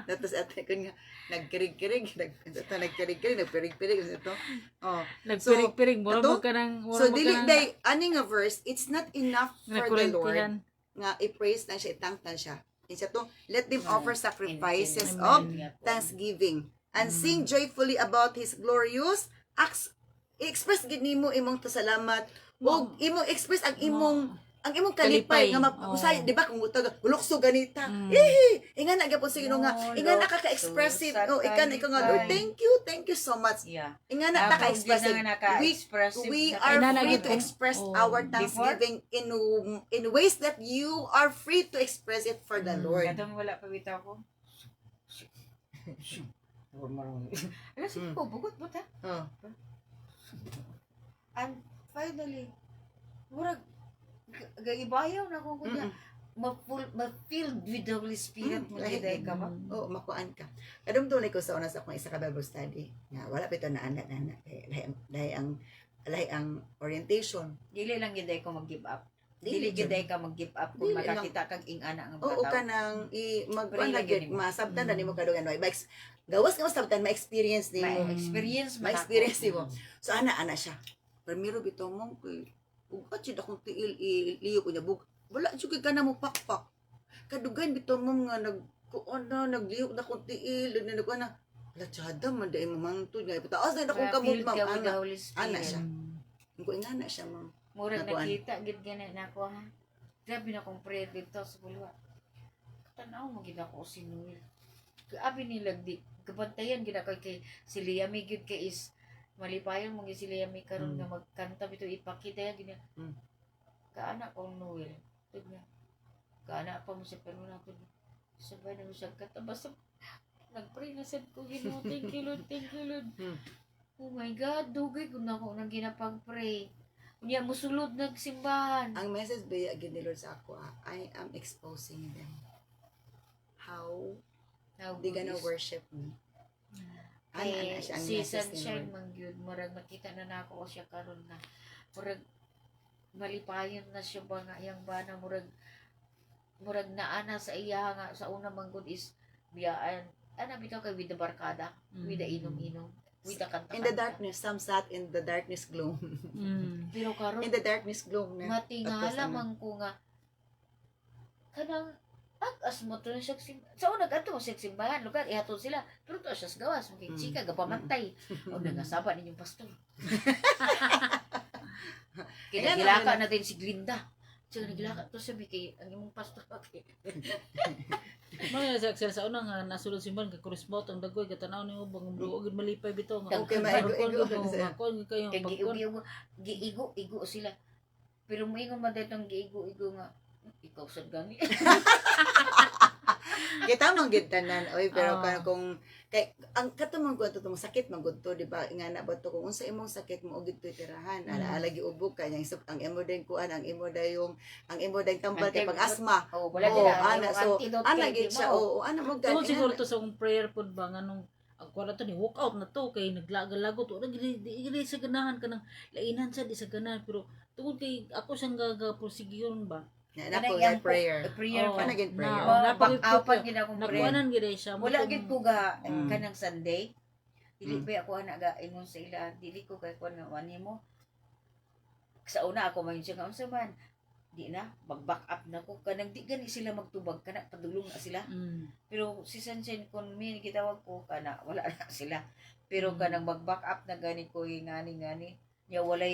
Datos ate kun nga nagkirig-kirig nagkirig-kirig nagpirig-pirig ito. Oh. Nagpirig-pirig. Mura ato? mo ka ng... So dili day ani nga verse it's not enough for the Lord Nagkurentihan. nga i-praise na siya itang siya. Isa to let them Amen. offer sacrifices Amen. of Amen. thanksgiving and sing joyfully about his glorious acts. I-express gid nimo imong pasalamat o imong express ang imong kalipay Kalipay. nga mapusay Oh. di ba kung taga hulokso ganita Mm. ingan na gyapon sa Ginoo nga Oh, ingan Lord, ka-expressive so ikan ikaw nga Lord kalipay. thank you so much Yeah. ingan na ka-expressive Naka-expressive. we na- are Inana free gid to ko. express Oh. our thanksgiving in ways that you are free to express it for the Lord. Kadang wala pa bitaw ko. Ala sige ko bugot buta. Oh. And finally, murag gaibayaw na ko kunya. Ma-filled with the Holy Spirit mo Lahi giday ka ba? Oh, makuan ka. Kadum tunay ko sa una sa akong isa ka Bible study. Nga wala pa ito na anak lahi ang orientation. Dili lang giday ko mag-give up. Dili giday ka mag-give up kung Dili lang. makakita kag ingana nga Oo bataw. ka nang Pray lang yun. masabtan na nimo kadugan no. Gawas nga masabtan ma-experience nimo. Ma-experience man Ma-experience ako. nimo. So ana siya. Primero bitaw mo kay ug atid akong tiil liyo ko niya bug. Wala jud ka na mo pakpak. Kadugan bitaw mo nga nagliyo na kong tiil na na la chada man dai mamangtod nga ipataas na akong kamot Ma-filled ma'am. ka with the Ana. Holy Spirit. Ana siya. Ko ingana siya ma'am. Murag Nakuan. nakita gid gani nako ha. Grabe na kong prayer dito sa bulwa. Tanaw mo gid ako si Noel. Abi nila di kabantayan gid ako kay si Liami gid kay is malipayon mo gid si Liami karon nga magkanta bito ipakita ya gid. Mm. Kaana kong Noel. Tud nga. Kaana pa mo sa pero nato. Sabay na mo siya kanta basta nagpray na sad ko Ginoo. Thank you Lord, thank you Lord. Mm. Oh my God, dugay ko na ako nang ginapag-pray. Unya musulod nagsimbahan. Ang message ba again ni Lord sa ako, I am exposing them. How Now, they gonna worship me. Ana siya ang si message ni Sunshine Lord. man gyud murag makita na nako siya karon na murag malipayon na siya ba nga iyang bana murag naana sa iya nga sa una man gud is biyaan ana bitaw kay with the barkada with the inom-inom with the kanta In the darkness, some sat in the darkness gloom. Mm. pero karon In the darkness gloom na. matingala Tapos ano? man ko nga kanang as mo to siya sa una kadto sa simbahan lugar ihatod sila pero to siya sa gawas kay chika gapamantay o nangasaba ninyong pastor kaya gilaka natin si Glinda siya nagilaka to sabi kay ang imong pastor okay Mga sa Excel sa una nga nasulod simbahan ka kurisbot ang dagoy katanaw nimo bang gid malipay bitaw nga. Okay, maigo-igo. Kon kayo kay pagkon. giigo sila pero moingon man datong giigo-igo nga ikaw sad gani Kita man gid tanan oy pero Ah. kung kay ang katumang ko to sakit man gud to di ba nga na ba to kung unsa imong sakit mo ugid to tirahan ala gi ubog ka nya isip ang imo din kuan ang imo dayong tambal kay pag asma. Oh, wala Oo, din ana so ana gid siya oh. oo ana mo Tungod siguro gani. to sa akong prayer pod ba nganong ang kuwala to ni walk out na to kay naglagalagot wala gili sa ganahan kanang lainan sa di sa ganahan pero tungod kay ako sang gagaprosigiyon ba. Na ko nga prayer. Prayer Oo, pa. Kana gid prayer. na- Napag-apat gid akong prayer. Nakuanan gid ay siya. Wala gid ko ga Mm. kanang Sunday. Dili Mm. ba ako ana ga ingon sa ila, dili ko kay kuan nga wani mo. Sa una ako man siya nga unsa man. Di na mag-back up na ko kanang di gani sila magtubag kana padulong na sila. Pero si Sunshine kon mi gitawag ko kana wala na sila. Pero Mm. kanang mag-back up na gani ko ngani nya wala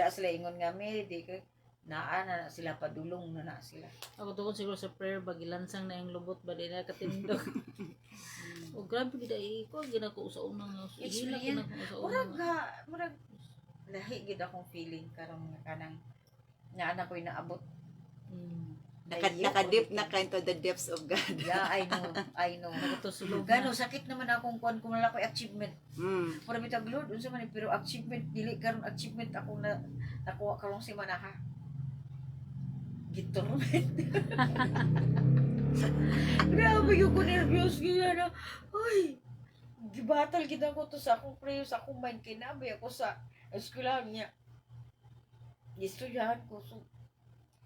sila ingon nga mi di kay naa na sila padulong na sila. Ako tungod siguro sa prayer ba gilansang na yung lubot ba di na katindog. O grabe gid ay ko gina ko sa unang ihila ko na ko sa unang. Murag lahi gid akong feeling karong nga kanang nga anak ko inaabot. Nakadip na ka into the depths of God. Yeah, I know. Nagatusulog Gano sakit naman akong kuan kung wala ko achievement. Mm. Para bitag Lord unsa man pero achievement dili karon achievement ako na nakuha karong semana ha. Gitorment. Grabe yung ko nervyos gila na. Ay, gibatal gid ako to sa akong prayer sa akong mind kinabi ako sa eskwelahan niya. Gistudiyahan ko so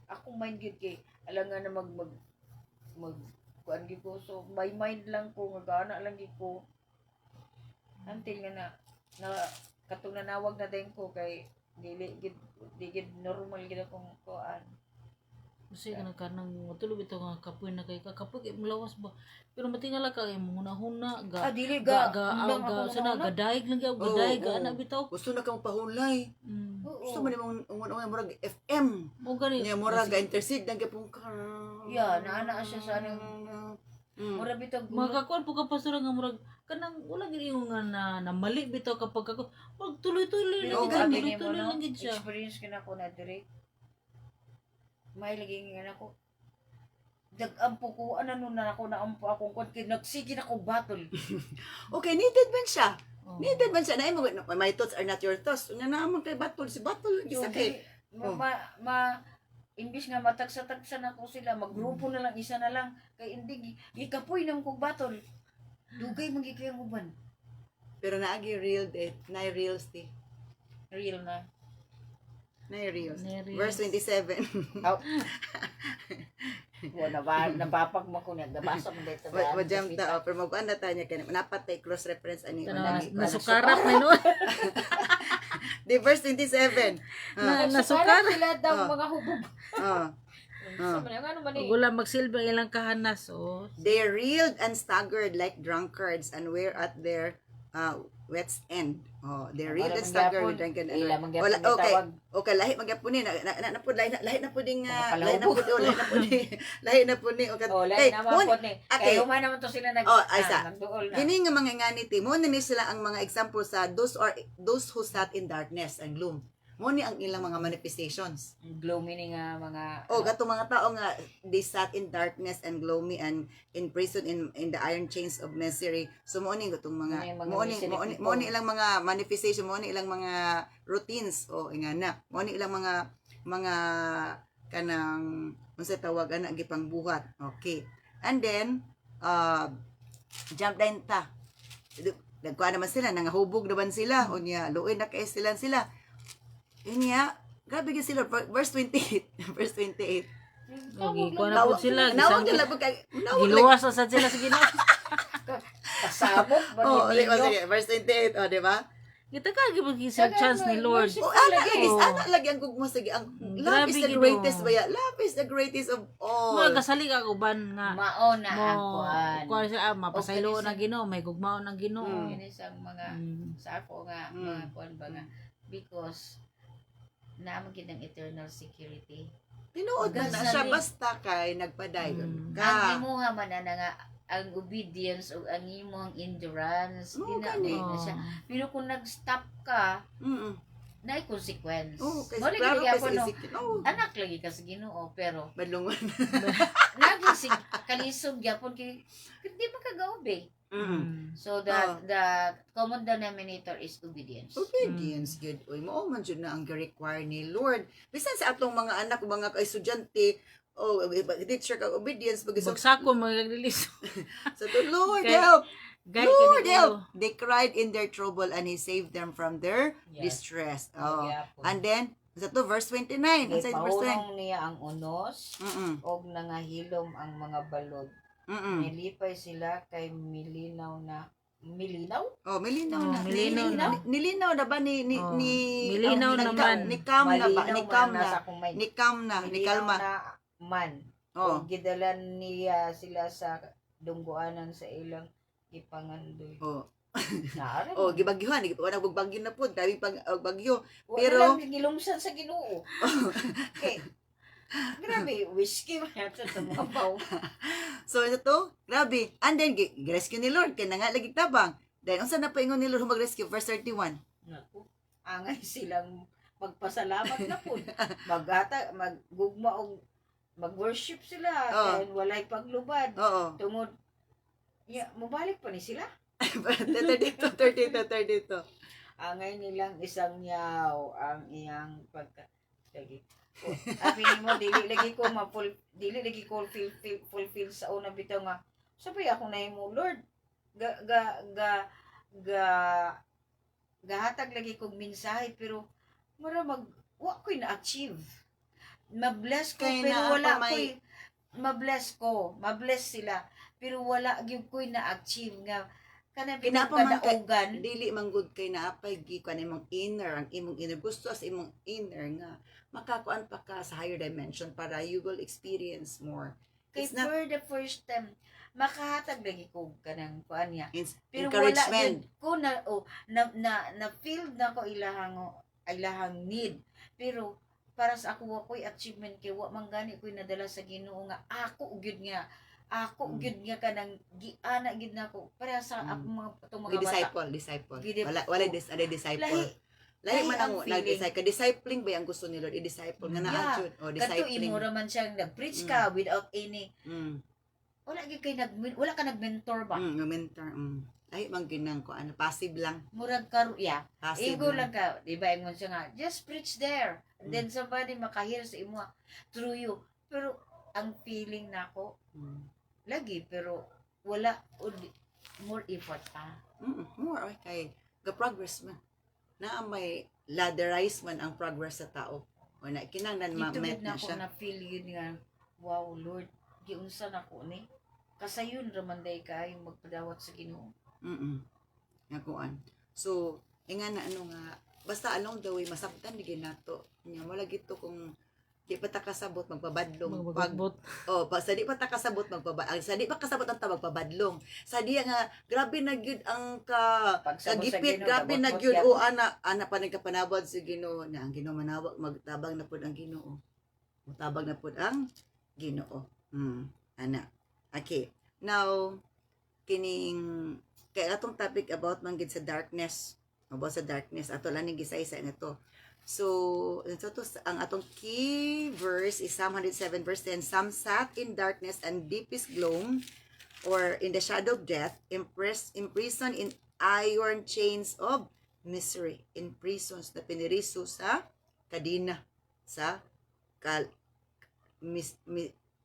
akong mind gid kay alangan na mag kuan gid ko so my mind lang ko nga gana lang gid ko until nga na katong nanawag na din ko kay dili gid normal gid akong kuan. Kasi kanang matulog ito nga kapoy na kay kapoy kay mulawas ba. Pero matingala ka kay huna Dili ga undang ako sana mga gadaig lang gyud Oo, gadaig oo. ana bitaw. Gusto na kang pahulay. Oo. Gusto man imong murag FM. Mo gani. Nya murag intercede nang gapong ka. Yeah, naana siya sa anong mura bitag Magkakuan po ka pastor nga murag kanang wala gid yung nga na mali bitaw kapag ako wag tuloy-tuloy pero lang sabi gid ni mo tuloy no lang gid siya. experience ko na ko na dire may lagi nga ako dagampo ko ano na ako naampo akong kon kay nagsige na ko battle. Okay, needed man siya. Oh. Needed man siya na imo my thoughts are not your thoughts. Unya naman kay battle si battle Yung sakit. imbis nga matagsa-tagsa na ko sila maggrupo na lang isa na lang kay hindi gikapoy nang kog battle dugay man gyud kay ang uban Pero naagi real death, na reals ti. real na Na reals. Na reals. Verse 27. wala ba nabapag mo ko nagabasa mo dito Wa jam ta pero mag-an na tanya kay napatay cross reference ani Nasukarap na no. Di verse 27. Nasukar. sila daw Oh. mga hubog Oh. sa man ano man Wala magsilbi ang ilang kahanas oh. They reeled and staggered like drunkards and were at their wet's end. Oh, they reeled and staggered and ila wala mangyapon okay. tawag Okay, lahi magyapon ni na pud lahi na puding lahi na Napalahubog. pud lahi na pud lahi na pud ni okay. oh lain naman po ni okay. kay human naman to sila nagduol na Kini nga mga nganiti mo na ni sila ang mga example sa those who sat in darkness and gloom. Mo ni ang ilang mga manifestations. gloomy ni nga mga O gato mga tao nga they sat in darkness and gloomy and in prison in the iron chains of misery. So mo ni gatong mga mo ni ilang mga manifestation, mo ni ilang mga routines o ingana. Mo ni ilang mga kanang unsa tawag ana gipang buhat. Okay. And then jump din ta. Nagkuha naman sila, nangahubog naman sila. O niya, luoy na kay sila. Yun niya, grabe ka sila. Verse 28. Verse 28. Lagi ko na po sila. Nawag Gisang nila pagka... giluwas na sa sila sa Ginoo. kasabot ba Oh, ni sige. Verse 28. O, di ba? Kita ka gibag-isang chance ni Lord. O, ana lagi. Oh. Ana lagi ang kugmo. Sige, ang love Grabe is the gino. greatest ba ya? Love is the greatest of all. Mga kasali ka uban nga. maona ang Mo kuan kuan siya mapasaylo Okay, na Ginoo, may gugmao ng Ginoo. kini sa mga sa ako nga mga kuan ba nga because naman gid ang eternal security Tinuod na Kasi siya sabi- basta kay Mm. ang nagpaday ka. imo nga man na nga ang obedience o ang imong endurance Oo, dinamay gani. na siya pero kung nag-stop ka Mm. na consequence. Oh, kasi Mo klaro lagi kay ako sa no. Ezekiel. Oh, Anak lagi ka sa Ginoo pero badlungon. naging kalisod gyapon kay di makagaobe. Mm. So Oh. the common denominator is obedience. Obedience, good. Uy, mao man jud na ang require ni Lord. Bisan sa atong mga anak, mga estudyante, teacher ka obedience pag so Bagsako mag-release. the Lord Kay- help. Gay Lord ka help. They cried in their trouble and he saved them from their Yes. distress. Oh. Gyapon. And then sa to verse 29. Ang Kay sa verse 29. pahunong niya ang unos Mm. og nangahilom ang mga balod. Mm. Nilipay sila kay milinaw. Oh, milinaw Oh, na. milinaw na. Nilinaw na ba ni Oh, ni milinaw naman. Ni Cam na ba? Ni Cam na. nasa akong mind. Ni Cam na. Ni Milinaw Kalma. na man. Oh. O gidalan niya sila sa dungguanan sa ilang ipangandoy. Oh. Naara. Oh, gibagyuhan, wala bagyo na pud, dami pang bagyo. Wala pero- lang gilumsan sa Ginoo. Okay. Grabe, whiskey man ito sa mga baw. So ito, grabe. And then rescue ni Lord kay nga lagi tabang. Then unsa na paingon ni Lord mag-rescue verse 31. Naku, angay silang magpasalamat na po. Maggugma og mag-worship sila Oh. and walay paglubad. Oo. Tungod mubalik pa ni sila. 32. Angay nilang isang yaw ang iyang pagka lagi. Abi mo dili lagi ko fulfill sa una bitaw nga. Sabi ako na mo Lord. Gahatag lagi kog mensahe pero mura wa ko'y na-achieve. Mabless ko Kay pero naa wala pa ko'y mabless sila pero wala gyud ko'y na-achieve nga kana Kinapa man kay- pinagkadaugan. Dili man gud kay naapay gi kan imong inner, ang imong inner gusto sa imong inner nga makakuan pa ka sa higher dimension para you will experience more. Kay It's not for the first time makahatag lagi ko kanang kuan niya. Pero encouragement. wala ko na feel na ko ilahang need. Pero para sa ako ako'y achievement kay wa man gani ko'y nadala sa Ginoo nga ako gyud nga gyud nga kanang giana gyud nako para sa ako mga itong mga bata. Disciple. Gidip- Wala disciple. Lahi Lahi man ang ang feeling. nag-disciple. Discipling ba ang gusto ni Lord? I-disciple nga naa Yeah. jud. O Kadto discipling. imo ra man siyang nag-preach ka without any wala gyud kay wala ka nag-mentor ba? Yung mentor. Lahi man ginang ko ano passive lang. Murag karo Passive Igo lang. lang ka, di ba, ingon siya nga, just preach there. And then somebody makahir sa imo through you. Pero, ang feeling nako lagi, pero wala, more effort pa. More okay. Ga-progress man. Na may ladderize man ang progress sa tao. O na kinanglan Dito ma-met na na ako siya. na feel yun nga, wow, Lord, giunsa na ko ni. Kasayon raman day kayo magpadawat sa Ginoo. Nga kuan. So, nga na ano nga, basta along the way, masabtan di ginato. Nga, wala gito kung di pa ta kasabot, magpabadlong. Magbot. Pag sa di pa ta kasabot, sa di pa kasabot ang ta, magpabadlong. Sa di nga, grabe na gyud ang kagipit, grabe na gyud. Ana pa nagkapanabod sa Ginoo. Na ang Ginoo manawag, magtabang na pud ang Ginoo. Magtabang na pud ang Ginoo. Ana. Okay. Now, kining kay atong topic about man gid sa darkness. About sa darkness ato lang ni gisaysa nga to. So, ang atong key verse is Psalm 107 verse 10. Some sat in darkness and deepest gloom, or in the shadow of death, imprisoned in iron chains of misery. In prisons na piniriso sa kadina sa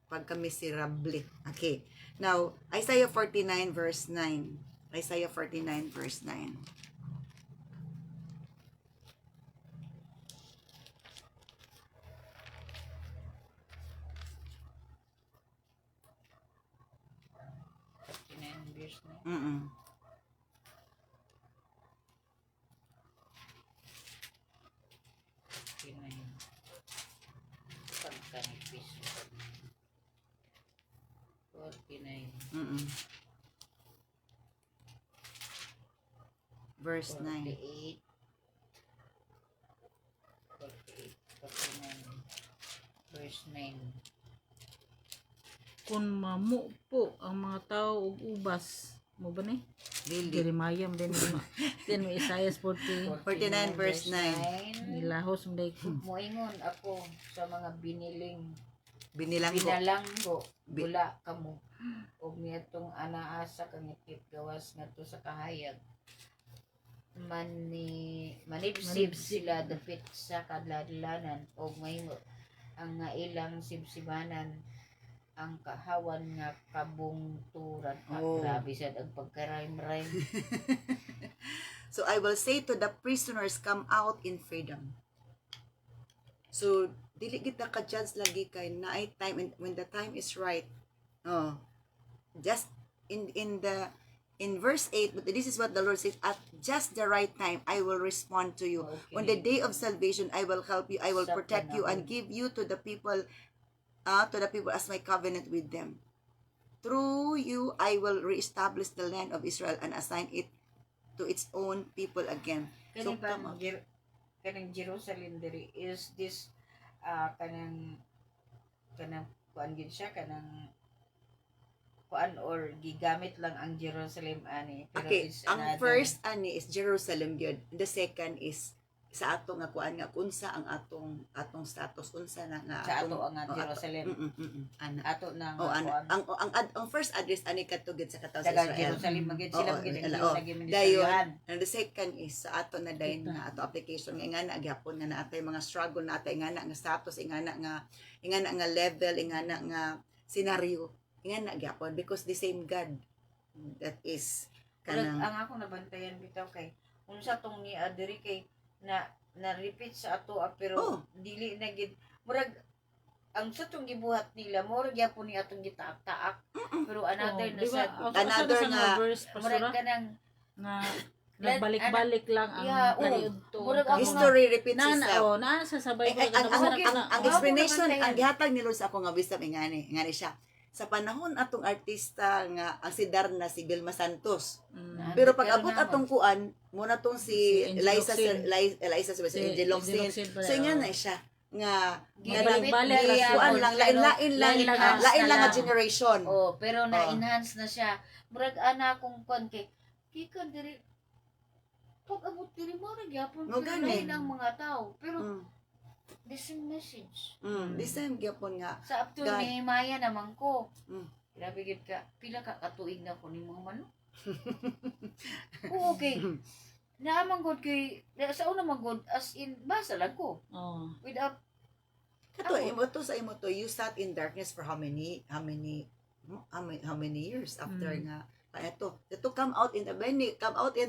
pagka-miserable. Okay. Now, Isaiah 49 verse 9. Isaiah 49 verse 9. Mm-mm. Mm-mm. Verse 9. 48, 49, verse 9. Kung mamu po ang mga tao og ubas, Mo ba ni? Dili. Jeremiah mo din mo. Then may Isaiah 40. 49 verse 9. Nilahos mo dahil ko. Moingon ako sa mga Binilanggo. binalanggo bula kamo og nitong anaa sa kangitip gawas ngadto sa kahayag manibsib sila dapit sa kadladlanan og mahimo ang nga ilang sibsibanan ang kahawan nga kabungturan. Oh. Grabe sad ang pagkaraim-raim. So I will say to the prisoners, come out in freedom. So dili kita ka-judge lagi kay naay time, and when the time is right. Oh. Just in verse 8, but this is what the Lord says, at just the right time I will respond to you. Okay. On the day of salvation I will help you, I will Sa protect you and panahon. give you to the people as my covenant with them. Through you I will reestablish the land of Israel and assign it to its own people again. So Kaning pa come on. kanang Jerusalem diri is this kanang kuan gid siya kanang kuan or gigamit lang ang Jerusalem ani pero Okay, is ang another- first ani is Jerusalem gyud. The second is sa ato nga kuan nga unsa ang atong status, unsa na nga sa ato atong- ang oh, Jerusalem ana. ato na Oh, kuan ang first address ani katugid sa katawo sa taga Israel. Jerusalem magid sila Oo, magid ang oo. Jerusalem Dayon, ministeryohan. and the second is sa ato na dayon nga ato application nga ingana gyapon nga naatay mga struggle natay ingana nga status, ingana nga level, ingana nga scenario, ingana gyapon because the same God that is Murag kanang ang ako nabantayan bitaw kay unsa tong ni diri kay na repeat sa ato pero Oh. dili na gid murag ang sa tong gibuhat nila murag gyapon ni atong gitaak-taak pero another na Di ba? sad Another Asa na nga- sa verse murag pastora kanang nga nagbalik-balik lang ang Yeah, oo. kaniudto. Murag ako history repeats na itself. sa sabay ko Ang Ako explanation, naman ang yan. gihatag ni Lord sa ako nga wisdom ingani siya. Sa panahon atong artista nga ang si Darna si Vilma Santos. Pero pag abot atong kuan, muna tong si Si Angel Eliza Locsin. Eliza si Angel Locsin. So ingana siya nga Gibalik-balik Gibalik-balik lang. kuan Pero lang lain-lain lang lain-lain lain lang nga lang. generation. oh pero Oh. na-enhance na siya murag ana kung kuan kay gikan diri pag abot diri murag gyapon No, pero gani. lain ang mga tao pero Mm. the same message This time gyapon nga sa up to God. ni Maya naman ko. Mm. Grabe gid ka. Pila ka katuig na ko ni mga manok. Oo, okay. Naamang god kay sa una man god as in basa lang ko Oh. without kato Ako. imo to sa imo to you sat in darkness for how many years after nga eto come out in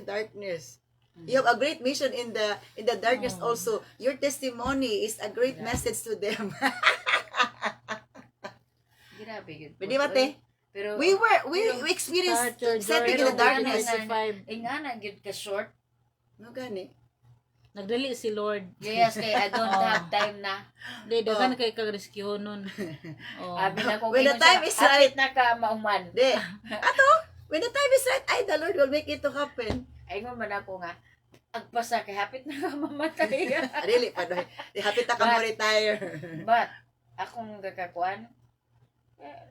darkness. You have a great mission in the darkness Oh. also. Your testimony is a great Yeah. message to them. grabe gid. Pwede ba te? Pero We experienced Start your setting in journey the darkness. 35. ingana gid ka short. No gani. Nagdali si Lord. Yes, kay I don't Oh. have time na. Di dagan kay kag rescue nun. Oh. Abi na ko When the time is right. na ka mauman. De. Ato, when the time is right, the Lord will make it to happen. Aygon man ako nga agpasa kay hapit na ka mamatay. Really, padoy. Di hapit ta ka mo retire. But akong kakakuan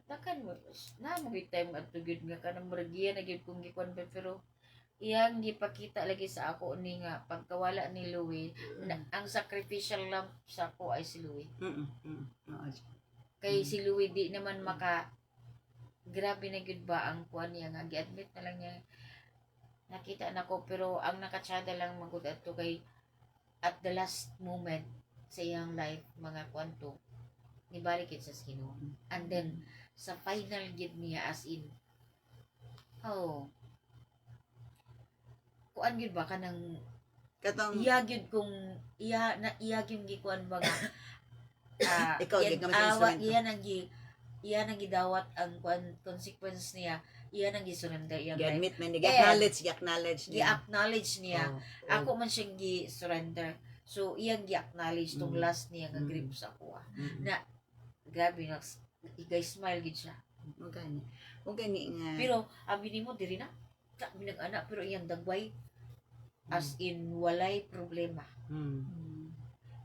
takan mo na mo gid time at tugid nga kanang muragya na gyud kong gikuan pero iyang gipakita lagi sa ako ni nga pagkawala ni Louie ang sacrificial lamb sa ako ay si Louie kay si Louie di naman maka grabe na gyud ba ang kuan niya nga gi-admit na lang niya nakita na ko pero ang nakatsada lang magud adto kay at the last moment sa iyang life mga kwanto nibalik it sa Ginoo and then sa final gid niya as in kuan gid ba kanang Katong iya gid kung iya gyud gikuan ba nga Ikaw, yan, gigamit sa instrumento. iya nang gidawat ang consequence niya iya nang gisurrender iyang life gi-admit man, And gi-acknowledge niya. gi-acknowledge niya Oh, oh. ako man siyang gi-surrender so iyang gi-acknowledge tong Mm. last niya nga Mm. grip sa kuha Mm. na grabe na smile gid siya Mo gani. Mo gani nga. pero abi nimo diri na sa binag-ana pero iyang dagway as in walay problema Mm.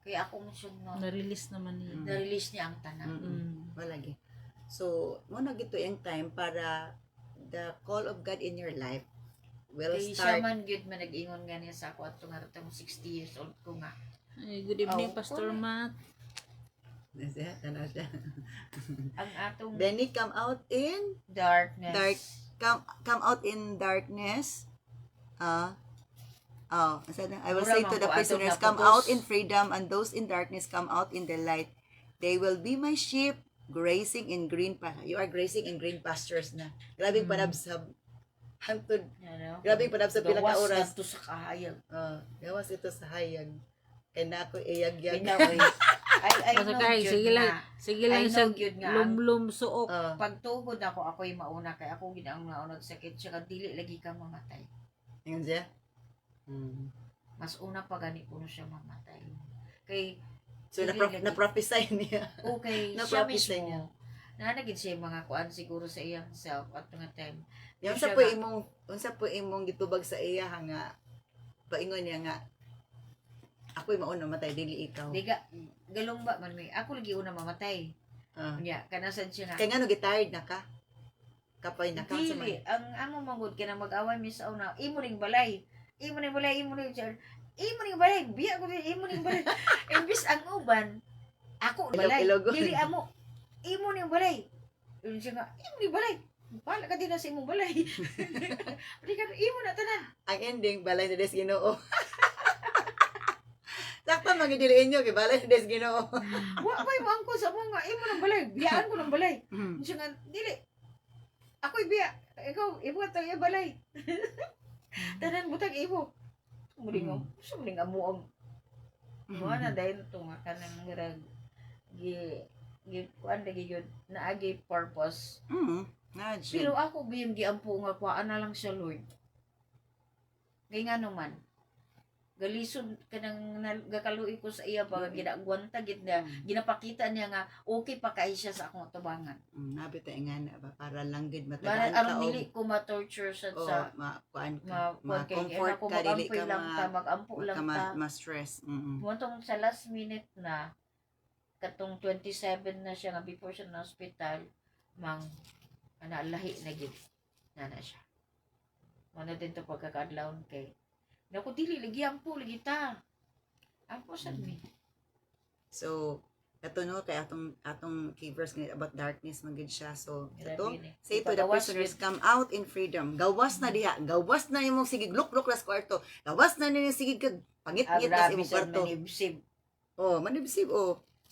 kaya ako man siyang Na-release naman niya. na-release niya ang tanan Mm. Mm. Wala gi. So, mo na gito yung time para the call of God in your life will Kay siya start. man gyud man nag-ingon nga niya sa ako at nga 60 years old ko nga. Ay, good evening, Oh, Pastor kunin. Matt. Tanaw siya. Ang atong Benny, come out in darkness. come out in darkness. I will Mura say man to the po, prisoners, atong come naputos. out in freedom, and those in darkness come out in the light. They will be my sheep, grazing in green pastures. You are grazing in green pastures na. Grabing panabsab. Hantod. Ano? Grabing panabsab pila ka Gawas oras. na to sa kahayag. Gawas ito sa hayag. Kaya na ako iyag-yag. Binaw I Basta know kay, gyud sige lang, nga. sige I lang know sa gyud nga. lumlum suok. Pagtugod ako'y mauna kay ako gid ang naunag sakit siya dili lagi ka mamatay. Ngayon siya? Mas una pa gani kuno siya mamatay. Kay So, dili lagi- na-prophesy niya. okay, siya Na-prophesy niya. mismo. Nanagid siya mga kuan siguro sa iyang self at nga time. Yung Siya sa po nga- imong, unsa po imong gitubag sa iya nga, paingon niya nga, ako'y mauna matay, dili ikaw. Diga galong ba man may ako lagi una mamatay. Unya kanasan siya nga. Kaya nga no, gitired na ka? Kapay na ka? sa Dili, ang amo manggod ka na mag-away mi sa una, imo ring balay. Imo ring balay, imo ring char. Imo ring balay, biya ko din imo ring balay. Imbis ang uban, ako balay. Ilog-ilog. Dili amo. Imo ring balay. Yun siya nga, imo ring balay. Pala ka din na sa imong balay. Pwede ka, imo na tanan. Ang ending, balay na des ginoo. Sakto magidiliin nyo, kay balay na des ginoo. Wa pa yung angko sa mga, imo ng balay. Biyaan ko ng balay. Yun siya nga, dili. Ako'y biya. Ikaw, imo ka tayo balay. Tanan butang imo. Muling muling amo ang mo na dahil ito nga kanang ngarag gi kuan lagi yun naagi purpose. Nga, Pero ako biyang giampo nga kuan na lang siya Lord. Kay nga naman galisod kanang gakaluoy ko sa iya pag ginagwanta gid na ginapakita niya nga okay pa kay siya sa akong tubangan. Nabi tayo nga na ba, para lang gid Para matagaan aron ka dili ko ma-torture sa o sa kuan ka, ma-comfort ma-comfort ka, dili ka lang ta mag-ampo lang ta. ma-stress. Muntong sa last minute na katong 27 na siya nga before siya na hospital mang lahi na gid na siya. Ano din to pagkakadlaw kay naku dili lagi ampo lagi ta. Ampo sad mi. So, ito no, kay atong key verse nga about darkness man gid siya. So, ito, Grabe ni. say to the Ipagawas prisoners, gid. come out in freedom. Gawas na diha. Gawas na imong sige lukluk las kwarto. Gawas na ninyo sige kag pangit-ngit na sa Grabe imong sa kwarto. manibsib.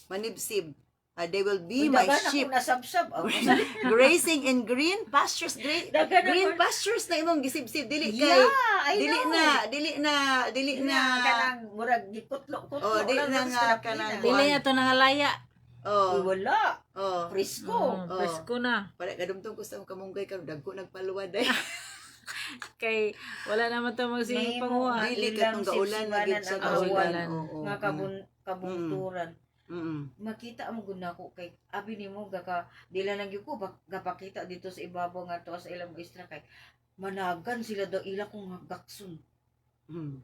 Manibsib. They will be Uy, my dagan sheep ako nasabsab. grazing in green pastures. Dagan Green ako. pastures na imong gisibsib. Dili kay Yeah, I dili know. dili na kanang murag gikutlo-kutlo. dili lang na tapos nga kanang kanang pila. Dili ato nangalaya. Uy, wala. Oh. Frisco. Presko na. Para kadumtong ko sa kamunggay ka dagko nagpaluwad ay. Kay wala naman to magsige Mahimo, panguha. Dili ilang katong gaulan na gid sa sipsibanan ang awan. Oo. Nga kabunturan. Mm. Makita mo gud nako kay abi nimo gaka dila lang gyud ko gapakita dito sa ibabaw nga to sa ilang istra kay managan sila daw ila kung gakson. Mm.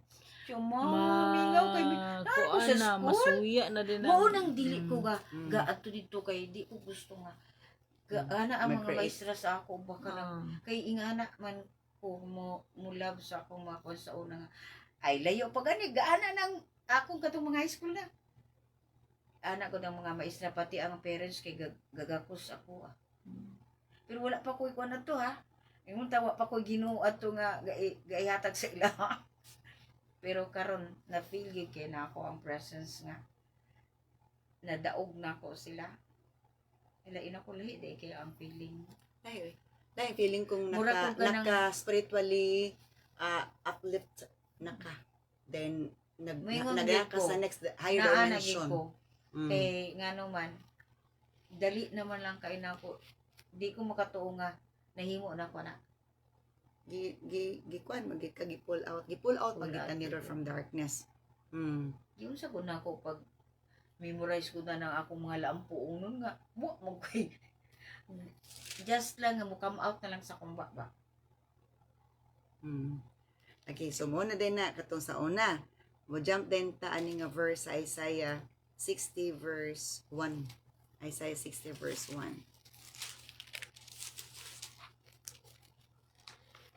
Mingaw kay ko sa kuan na, school? masuya na din. mao nang dili ko ga Mm. adto dito kay di ko gusto nga ana ang mga Mag-create. maestra sa ako baka lang kay ingana man ko mo love sa akong mga kwan sa una nga ay layo pa gani gaana nang akong katong mga high school na anak ko ng mga maestra pati ang parents kay gagakos ako pero wala pa ko ikuan na to ha ingon tawa pa ko Ginoo adto nga gaihatag sa ila pero karon na feel gyud kay na ako ang presence nga nadaog na ko sila ilain ako lahi di kay ang feeling Dahil feeling kong Mura kung kanang- naka spiritually uplift naka. Then Moingon nagaya gid ka ko. sa next higher naanagin dimension. ko Mm. eh nga naman dali naman lang kay nako di ko makatuo nga nahimo na ko na Gikuan pull out. Gi-pull out Pull magita out, ni Lord gid. from darkness. Mm. yun sa ko na ko pag memorize ko na ng akong mga laampuong nun nga buwak mo koy just lang nga mo come out na lang sa kumba ba Mm. Okay, so muna din na katong sa una. Mo jump din ta ani nga verse sa Isaiah 60 verse 1. Isaiah 60 verse 1.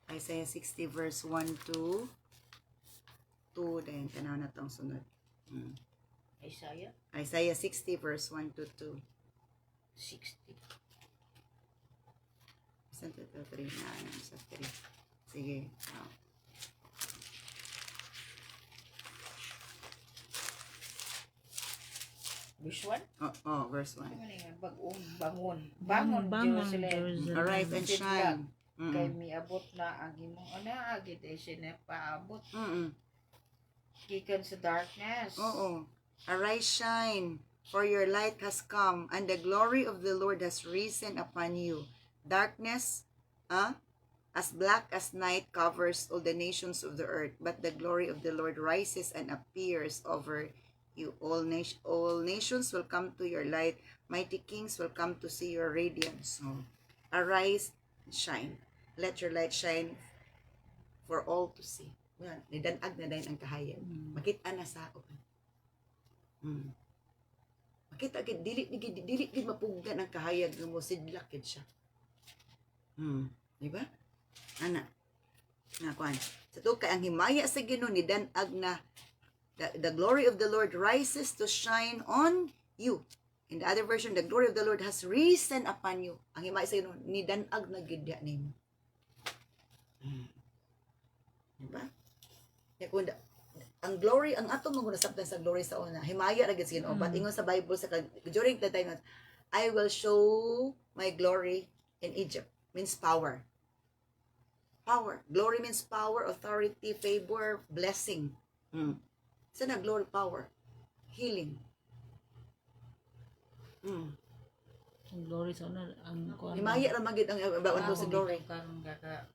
Isaiah 60 verse 1 to 2. Then, tanaw na itong sunod. Isaiah Isaiah 60 verse 1 to 2. 60. Saan to 3? Sa 3. Sige. Verse 1. Verse 1. Ano nga, bangon. Bangon, Jerusalem. Arise and shine. Kay miabot na ang imong agit ay sinapaabot. Gikan sa darkness. Oo. Arise, shine, for your light has come, and the glory of the Lord has risen upon you. Darkness, as black as night covers all the nations of the earth, but the glory of the Lord rises and appears over you. All nations will come to your light. Mighty kings will come to see your radiance. So, arise and shine. Let your light shine for all to see. Yan, nidanag na dahil ang kahayag. Makita na sa ako. Makita gid dili gid mapuggan ang kahayag nga mo sidlak gid siya. Di ba? Ana. Na kuan. Sa to kay ang himaya sa Ginoo ni danag na the glory of the Lord rises to shine on you. In the other version, the glory of the Lord has risen upon you. Ang himaya sa Ginoo ni danag na gid nimo. Di ba? Ya kun ang glory, ang ato mo nasabtan sa glory sa una, himaya ra gid sa Ginoo. But ingon sa Bible sa during the time, I will show my glory in Egypt. Means power. Power. Glory means power, authority, favor, blessing. Sa na glory, power, healing. Glory sa una ang kuan. Himaya ra magid ang bawon sa glory. Karon kaka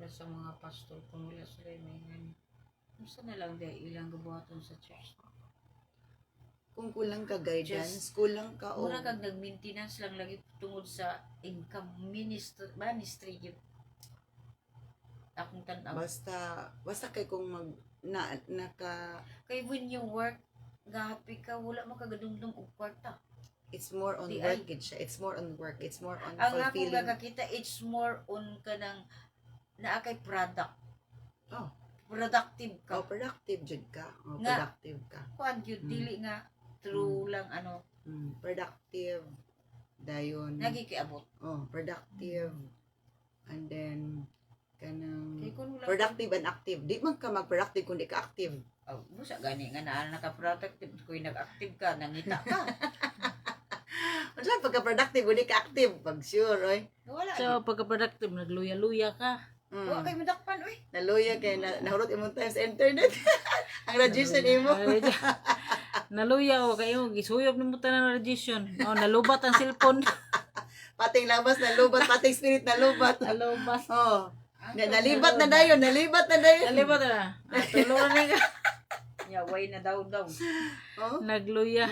sa mga pastor kung wala sila may Gusto na lang dahil ilang gabuhaton sa church. Kung kulang ka guidance, kulang ka Mura kag nag-maintenance lang lagi tungod sa income ministry yun. Akong tanaw. Basta kay kung Kay when you work, gahapi ka, wala mo kagadumdum og kwarta. it's more on work gid siya. It's more on work. It's more on Ang akong fulfilling. kakakita, it's more on kanang naa kay product. Oh. Productive ka. Productive jud ka. Nga. Productive ka. Kuan gyud dili nga true lang ano. Productive. Dayon. Nagikiabot. Productive. And then kanang Kay kun wala productive and active. Di man ka mag-productive kung di ka active. Busa gani nga naa naka-productive kung nag-active ka, nangita ka. Unsa pagka-productive kung di ka active? Pag sure, oy. Wala. So pagka-productive nagluya-luya ka. Wa kay madakpan oy. Naluya kay nahurot imong time sa internet. Ang radiation imo. Naluya o kayo gisuyop nimo tanan ng radiation. Nalubat ang cellphone. Pating labas nalubat, pating spirit nalubat. Nalubat. Nalibat na dayon, nalibat na dayon. Nalibat na. Tulungan ni ka. Yaway na daw. Nagluya.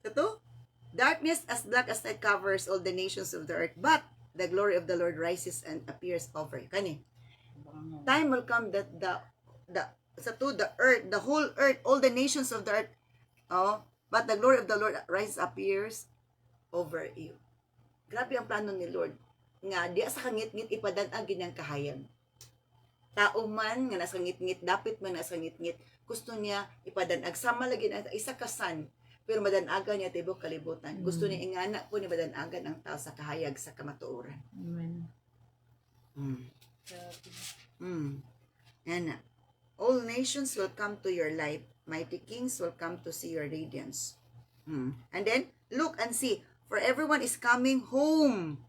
Ito? Darkness as black as night covers all the nations of the earth, but the glory of the Lord rises and appears over you. Kani. Time will come that the earth, the whole earth, all the nations of the earth, but the glory of the Lord rises, appears over you. Grabe ang plano ni Lord. Nga, di sa kangit-ngit ipadanag ginang kahayag. Tao man, nga nasa ngit-ngit, dapit man nasa ngit-ngit, gusto niya ipadanag. Sama lagi na isa ka sun, pero madanagan niya tibok kalibutan. Gusto niya ingana po ni madanagan ang tao sa kahayag sa kamatuoran. Amen. Yan na. All nations will come to your light. Mighty kings will come to see your radiance. And then, look and see, for everyone is coming home.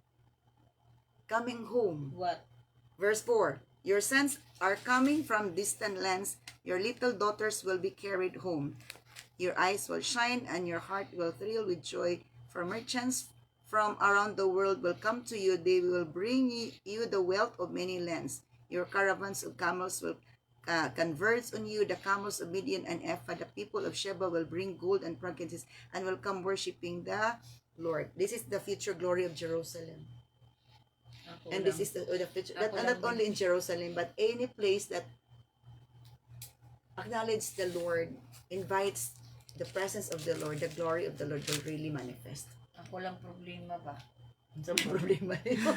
Coming home. What? Verse 4. Your sons are coming from distant lands. Your little daughters will be carried home. Your eyes will shine and your heart will thrill with joy. For merchants from around the world will come to you. They will bring you the wealth of many lands. Your caravans of camels will converge on you. The camels of Midian and Ephah, the people of Sheba will bring gold and frankincense and will come worshiping the Lord. This is the future glory of Jerusalem. And this is the future, not only in Jerusalem, but any place that acknowledges the Lord, invites the presence of the Lord, the glory of the Lord will really manifest. Ako lang problema ba? Ano sa problema nito?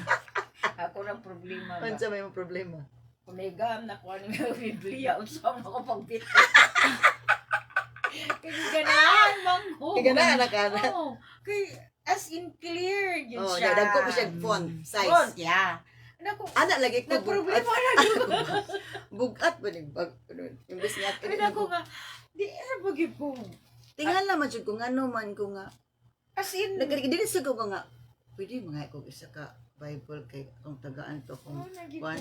Ako lang problema ba? Ano sa may problema? Kunigam na ko nga Biblia unsa mo ko pagbit. Kay ganahan mangko. Kaya na anak ana. Oh, kay as in clear yun Oh, siya. dagko pa siya font size. Font, yeah. Nako, Ana lagi ko nagproblema na yun. bugat ba ni bag imbes niya Nako nga, di ra bagi ko. tingala man jud kung ano man ko nga As in, dili sa ko nga pwede mga ko isa ka Bible kay akong tagaan to kung oh, lagi One.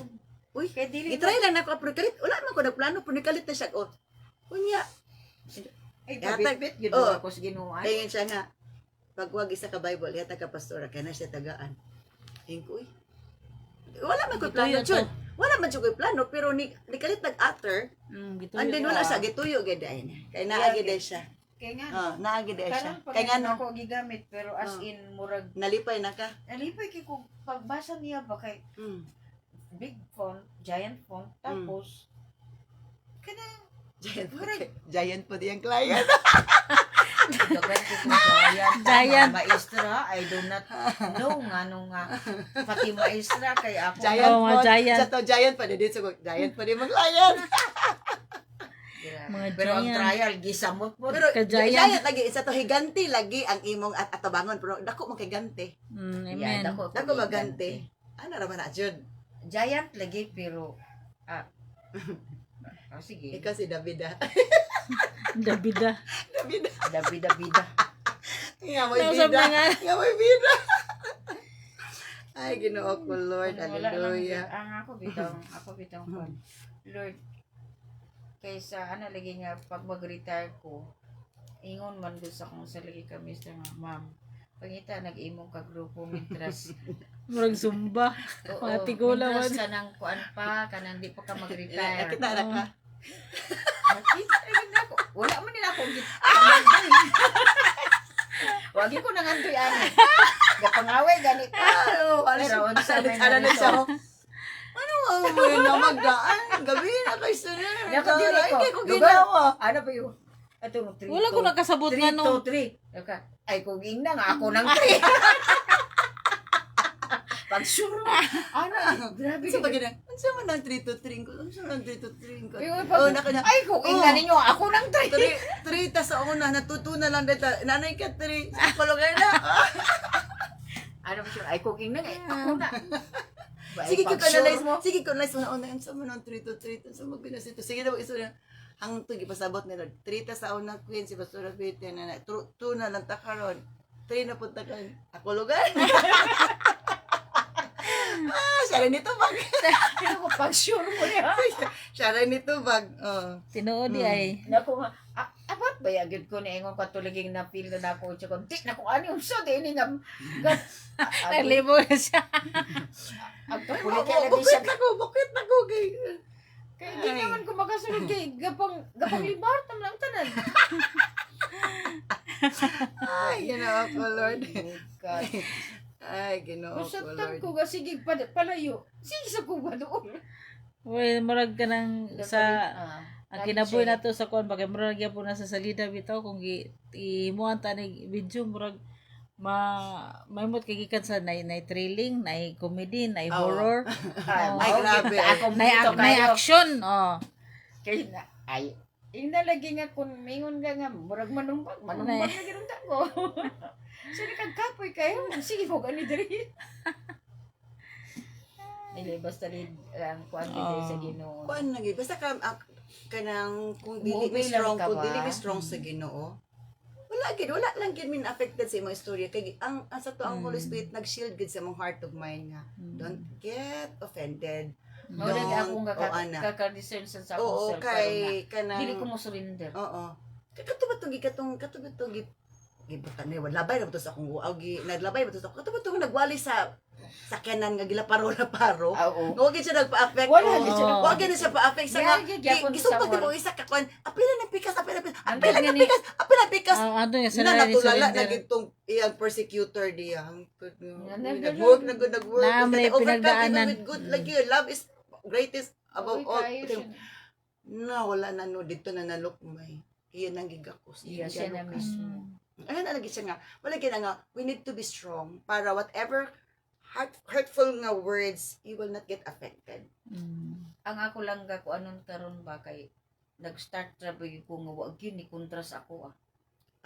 ko. uy Kay dili gitry lang nako pero kalit wala man ko nagplano pero nikalit na siya oh unya ay Yata- pabit-bit yun oh. ako sa Ginoo. Kaya siya nga, pag wag isa ka Bible, yata ka pastora, kaya na siya tagaan. Hingko, uy. Wala man ko plano, Gituyo to. Jud. Wala man ko plano, pero ni kalit nag-utter, Gituyo and then to. wala siya, gituyo gada niya. Kaya naagi day siya. Kaya nga, Naagi day siya. karang Kaya nga pag no, ako gigamit, pero as Oh. in, murag, nalipay na ka. nalipay kay kung pagbasa niya ba kay Mm. big font, giant font, tapos, kana, Giant po diyang client. dagan ko kung giant, Giant. maestra, I do not know nga nung nga, pati maestra, kay ako, Giant Oh, po. mga giant. Sa to, giant pa din. Giant pa din mga client. Mga pero ang giant. trial, gisamot po, Pero Ka-giant. giant lagi, isa to higanti lagi ang imong at atabangon. Pero dako man kay ganti. Amen. Dako maganti. Ano raman na, Jud? giant lagi, pero, sige, Ikaw si Davida. Dabida. Davida. dabida-bida. Nga may Nausap bida. na nga. Nga may bida. Ay, Ginoo ko, Lord. Wala Hallelujah. lang, ako bitang kon. Lord, kaysa ano lagi nga pag mag-retire ko, ingon man gud sa kung sa lagi kami sa nga, ma'am. Pangita nag-imong ka grupo mitras. Murag zumba. Oo, Mga tigula man. mitras kanang kuan pa, kanang di pa ka mag-retire. Nakita na ka. Nakita rin ako. Wala man nila akong Wagi ko nang antoy ani. Gapangaway ganit. Ano? Pero unsa may Ano na narito? siya? Ano ang mga namagdaan? Gabi na kayo sa na. Dapat dili ko. Ay, ko Lugar. ginawa. Ano ba yun? Ito, 3, Wala ko nakasabot nga 3, no. 2, 3. Ay, kung ing na nga, ako nang 3. Pag sure mo. Ano? Grabe Sa ka. bagay na, ano sa man ang 3 to 3 ko? Ano sa man ang 3 to 3 ko? Ay, Oh, naka na. Ay, kung ing na ninyo, ako nang 3. 3 ta sa una, natutunan lang dito. Nanay ka 3. Sa palugay na. Ano ba siya? Ay, kung ing na nga, ako na. Ay, Sige ko pag sure analyze mo. Sige ko analyze mo na sa man ang 3 to 3 sa magbinas ito. Sige daw iso na. Ang tugi pasabot nila. 3 ta sa una queen si Pastora Pete na 2 na lang ta karon. 3 na punta kan. Ako lugar. Siya rin ito bag. Ano ko, pag sure mo niya. Siya rin ito bag. Oh. Tinuod ay. Naku nga, abat ba yagid ko ni ingon katulaging na feel na ako siya kung di naku ano yung so di ni nga Naglibo na siya. ang Ay, kapuli ka lagi siya bakit ako kay. kaya di naman ko makasunod kay gapang libar tam lang tanan. Ay, Ginoo ko, Lord. God. Ay, Ginoo ko, Usap Lord. ko ga sige palayo. Sige sa ko ba doon. Uy, murag ka ng sa ang lagi kinabuhi siya- na to sa kon bagay murag gyapon na sa salida bitaw kung imuan ta ni video murag maimot kay gikan sa nay thrilling, nay comedy, nay Oo. horror, Ay, grabe. nay action. Oh. Kaya na ay inalagi nga kun mingon nga murag manumbag na ginunta ko. Sige kagkapoy kayo, sige mo gani diri. Dili basta rin ang kuan dili sa Ginoo. Kuan lagi basta ka kanang kung dili Mobile mi strong lang ka kung ba? dili mi strong sa Ginoo. Wala lang gid min affected sa imong istorya kay ang sa to ang Holy Spirit nag-shield gid sa imong heart of mind nga. Don't get offended. Mao rin ako nga Oo, ana. kaka-discern sa Oo, akong self kay karon na. Dili kanang ko mo surrender. oo. Katubad tong gibutan ni labay na to sa akong uaw naglabay ba to sa katubad tong nagwali sa sakyanan nga gilaparo na paro. Oo. Huwag siya nagpa-affect. Wala gid siya Oo. Huwag gid siya pa-affect sa nga. Yeah, gyapon sa Gisumpag wall. mo isa ka kon. Apila na pikas, apila na Ang pikas, gani- apila na pikas. Ano yung Na sa natulala na gitong iyang persecutor diya. Nag-work. Na, Kasi may overcome pinagdaanan. even with good. Lagi, love is greatest above Oy, all. kayo siya. Na, wala na no. Dito na nalukmay. Iyan ang gigakos. Iya siya na mismo. Ayun na lagi siya nga. Wala kaya nga, we need to be strong para whatever hurtful nga words, you will not get affected. ang ako lang ga ko anong karon ba kay nag-start trabaho ko nga wag yun ni kontras ako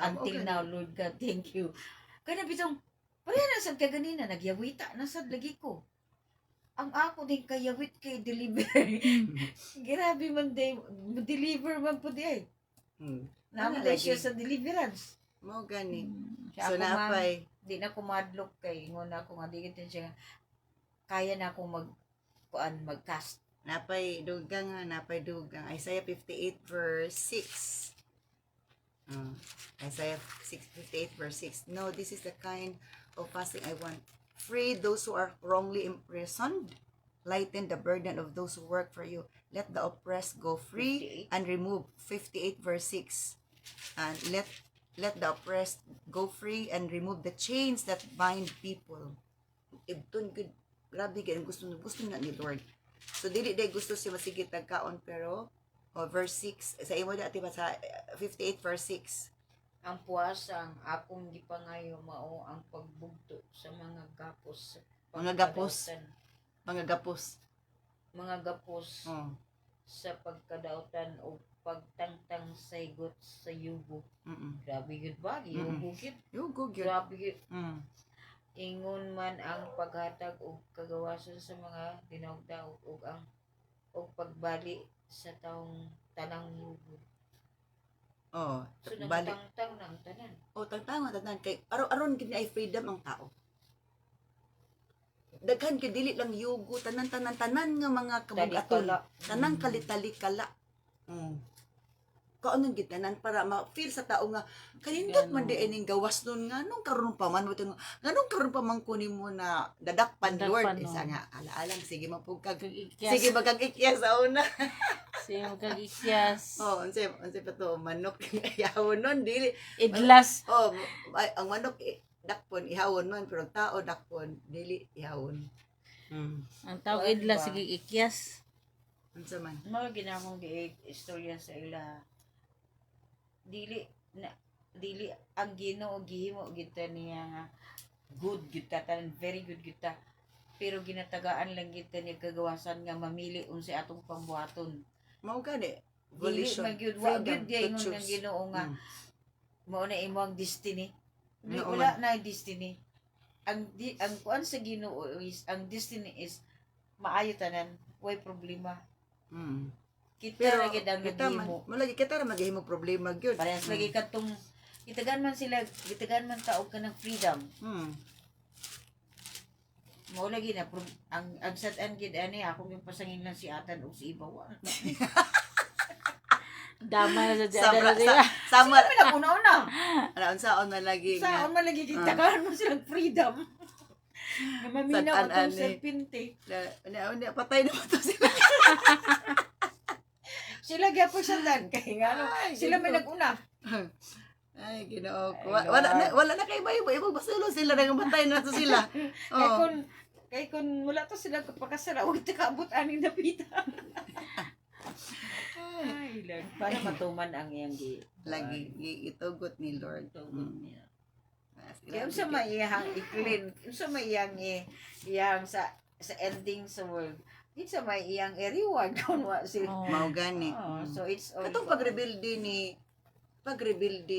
until okay. now, Lord God, thank you. Kaya bitong pareha na sad ka ganina nagyawita na sad lagi ko. Ang ako din kayawit kay deliver. Grabe man day, deliver man po di. Naman Ano siya lagi? sa deliverance. Mo gani. Siya So ako, ma'am, napay di na ko madlock kay ingon ako nga di kita siya kaya na akong mag-cast. napay dugang Isaiah 58 verse 6. Isaiah 58 verse 6. No, this is the kind of fasting I want. Free those who are wrongly imprisoned. Lighten the burden of those who work for you. Let the oppressed go free 58. and remove 58 verse 6. And let the oppressed go free and remove the chains that bind people. Ibton good grabe kay gusto na ni Lord. So dili day gusto siya masigit nagkaon pero verse 6 sa imo dati ba sa 58 verse 6. Ang puwasang akong gipangayo mao ang pagbugto sa mga gapos. Mga gapos. Mga gapos. Mga gapos Oh. sa pagkadautan o pagtangtang saygot sa yugo. Grabe yun ba? Yugo yun. Yugo gyud. Grabe yun. Mm. Ingon man ang paghatag o kagawasan sa mga dinawdaw o pagbali sa taong tanang yugo. Oh, So, balik. nagtangtang ng tanan. Oh, tanan kay aron gid ay freedom ang tao. Daghan kay dili lang yugo tanan nga mga kabug-aton. Talikala. Tanang kalitali-kala. Kaanong gitanan para ma-feel sa tao nga kanindot man di ining gawas nun nga nung karon pa man nganong karon pa man kunin mo na dadakpan Lord Dadakpan, isa no. nga alaalang sige mapugkag Kag-ikyas. sige magkag-ikyas sa una. Sige, kag-ikyas. Oh, unsa pa to manok ihawon nun dili. Idlas. Oh, ang manok dakpon ihawon man pero ang tao dakpon dili ihawon. Ang tawag Kuan idlas, ba? sige, ikyas. Unsa man? Mga ginamong istorya sa ila. Dili ang Ginoo gihimo kita niya nga good kita tanan very good kita. Pero ginatagaan lang kita ni kagawasan nga mamili unsa atong pambuhaton. Mao gani. Dili Volition. man gyud wa Freedom gyud to diay nga choose. Ginoo nga mao na imong destiny. Di, Oo wala na destiny. Ang kuan sa Ginoo is ang destiny is maayo tanan, way problema. Mm. Kita Pero ra gyud ang kita man, naghimo. malagi kita ra maghimo problema gyud. Parehas lagi katong gitagan man ka og kanang freedom. Mao lagi na ang sad-an gid ani ako yung pasangin lang si Atan og si Ibaw. Damay na sa Sama dyan. sama Pinag-una-una. ana unsaon man lagi nga. Saan man lagi gitagan mo silang freedom. Nga maminaw Sad-an, atong ani. serpente. Patay na mo to sila. Sila gyapon sandan kay nga ano, Ay, sila may Ginoo. nag-una. Ay, Ginoo ko. Ay, Wala na kay bayo, ibang basulo sila nang matay na to sila. Oh. Kay kun wala to sila kapakasara, huwag takaabot aning napita. Ay, Lord. Para matuman ang iyang Lagi itugot ni Lord. tugon niya. Kaya Grabe unsa kay- maiyang i-clean, unsa maiyang iyang sa ending sa world. Unsa may iyang i-reward kung wa si. Mao gani. Oh, so it's all Katong pagrebuilde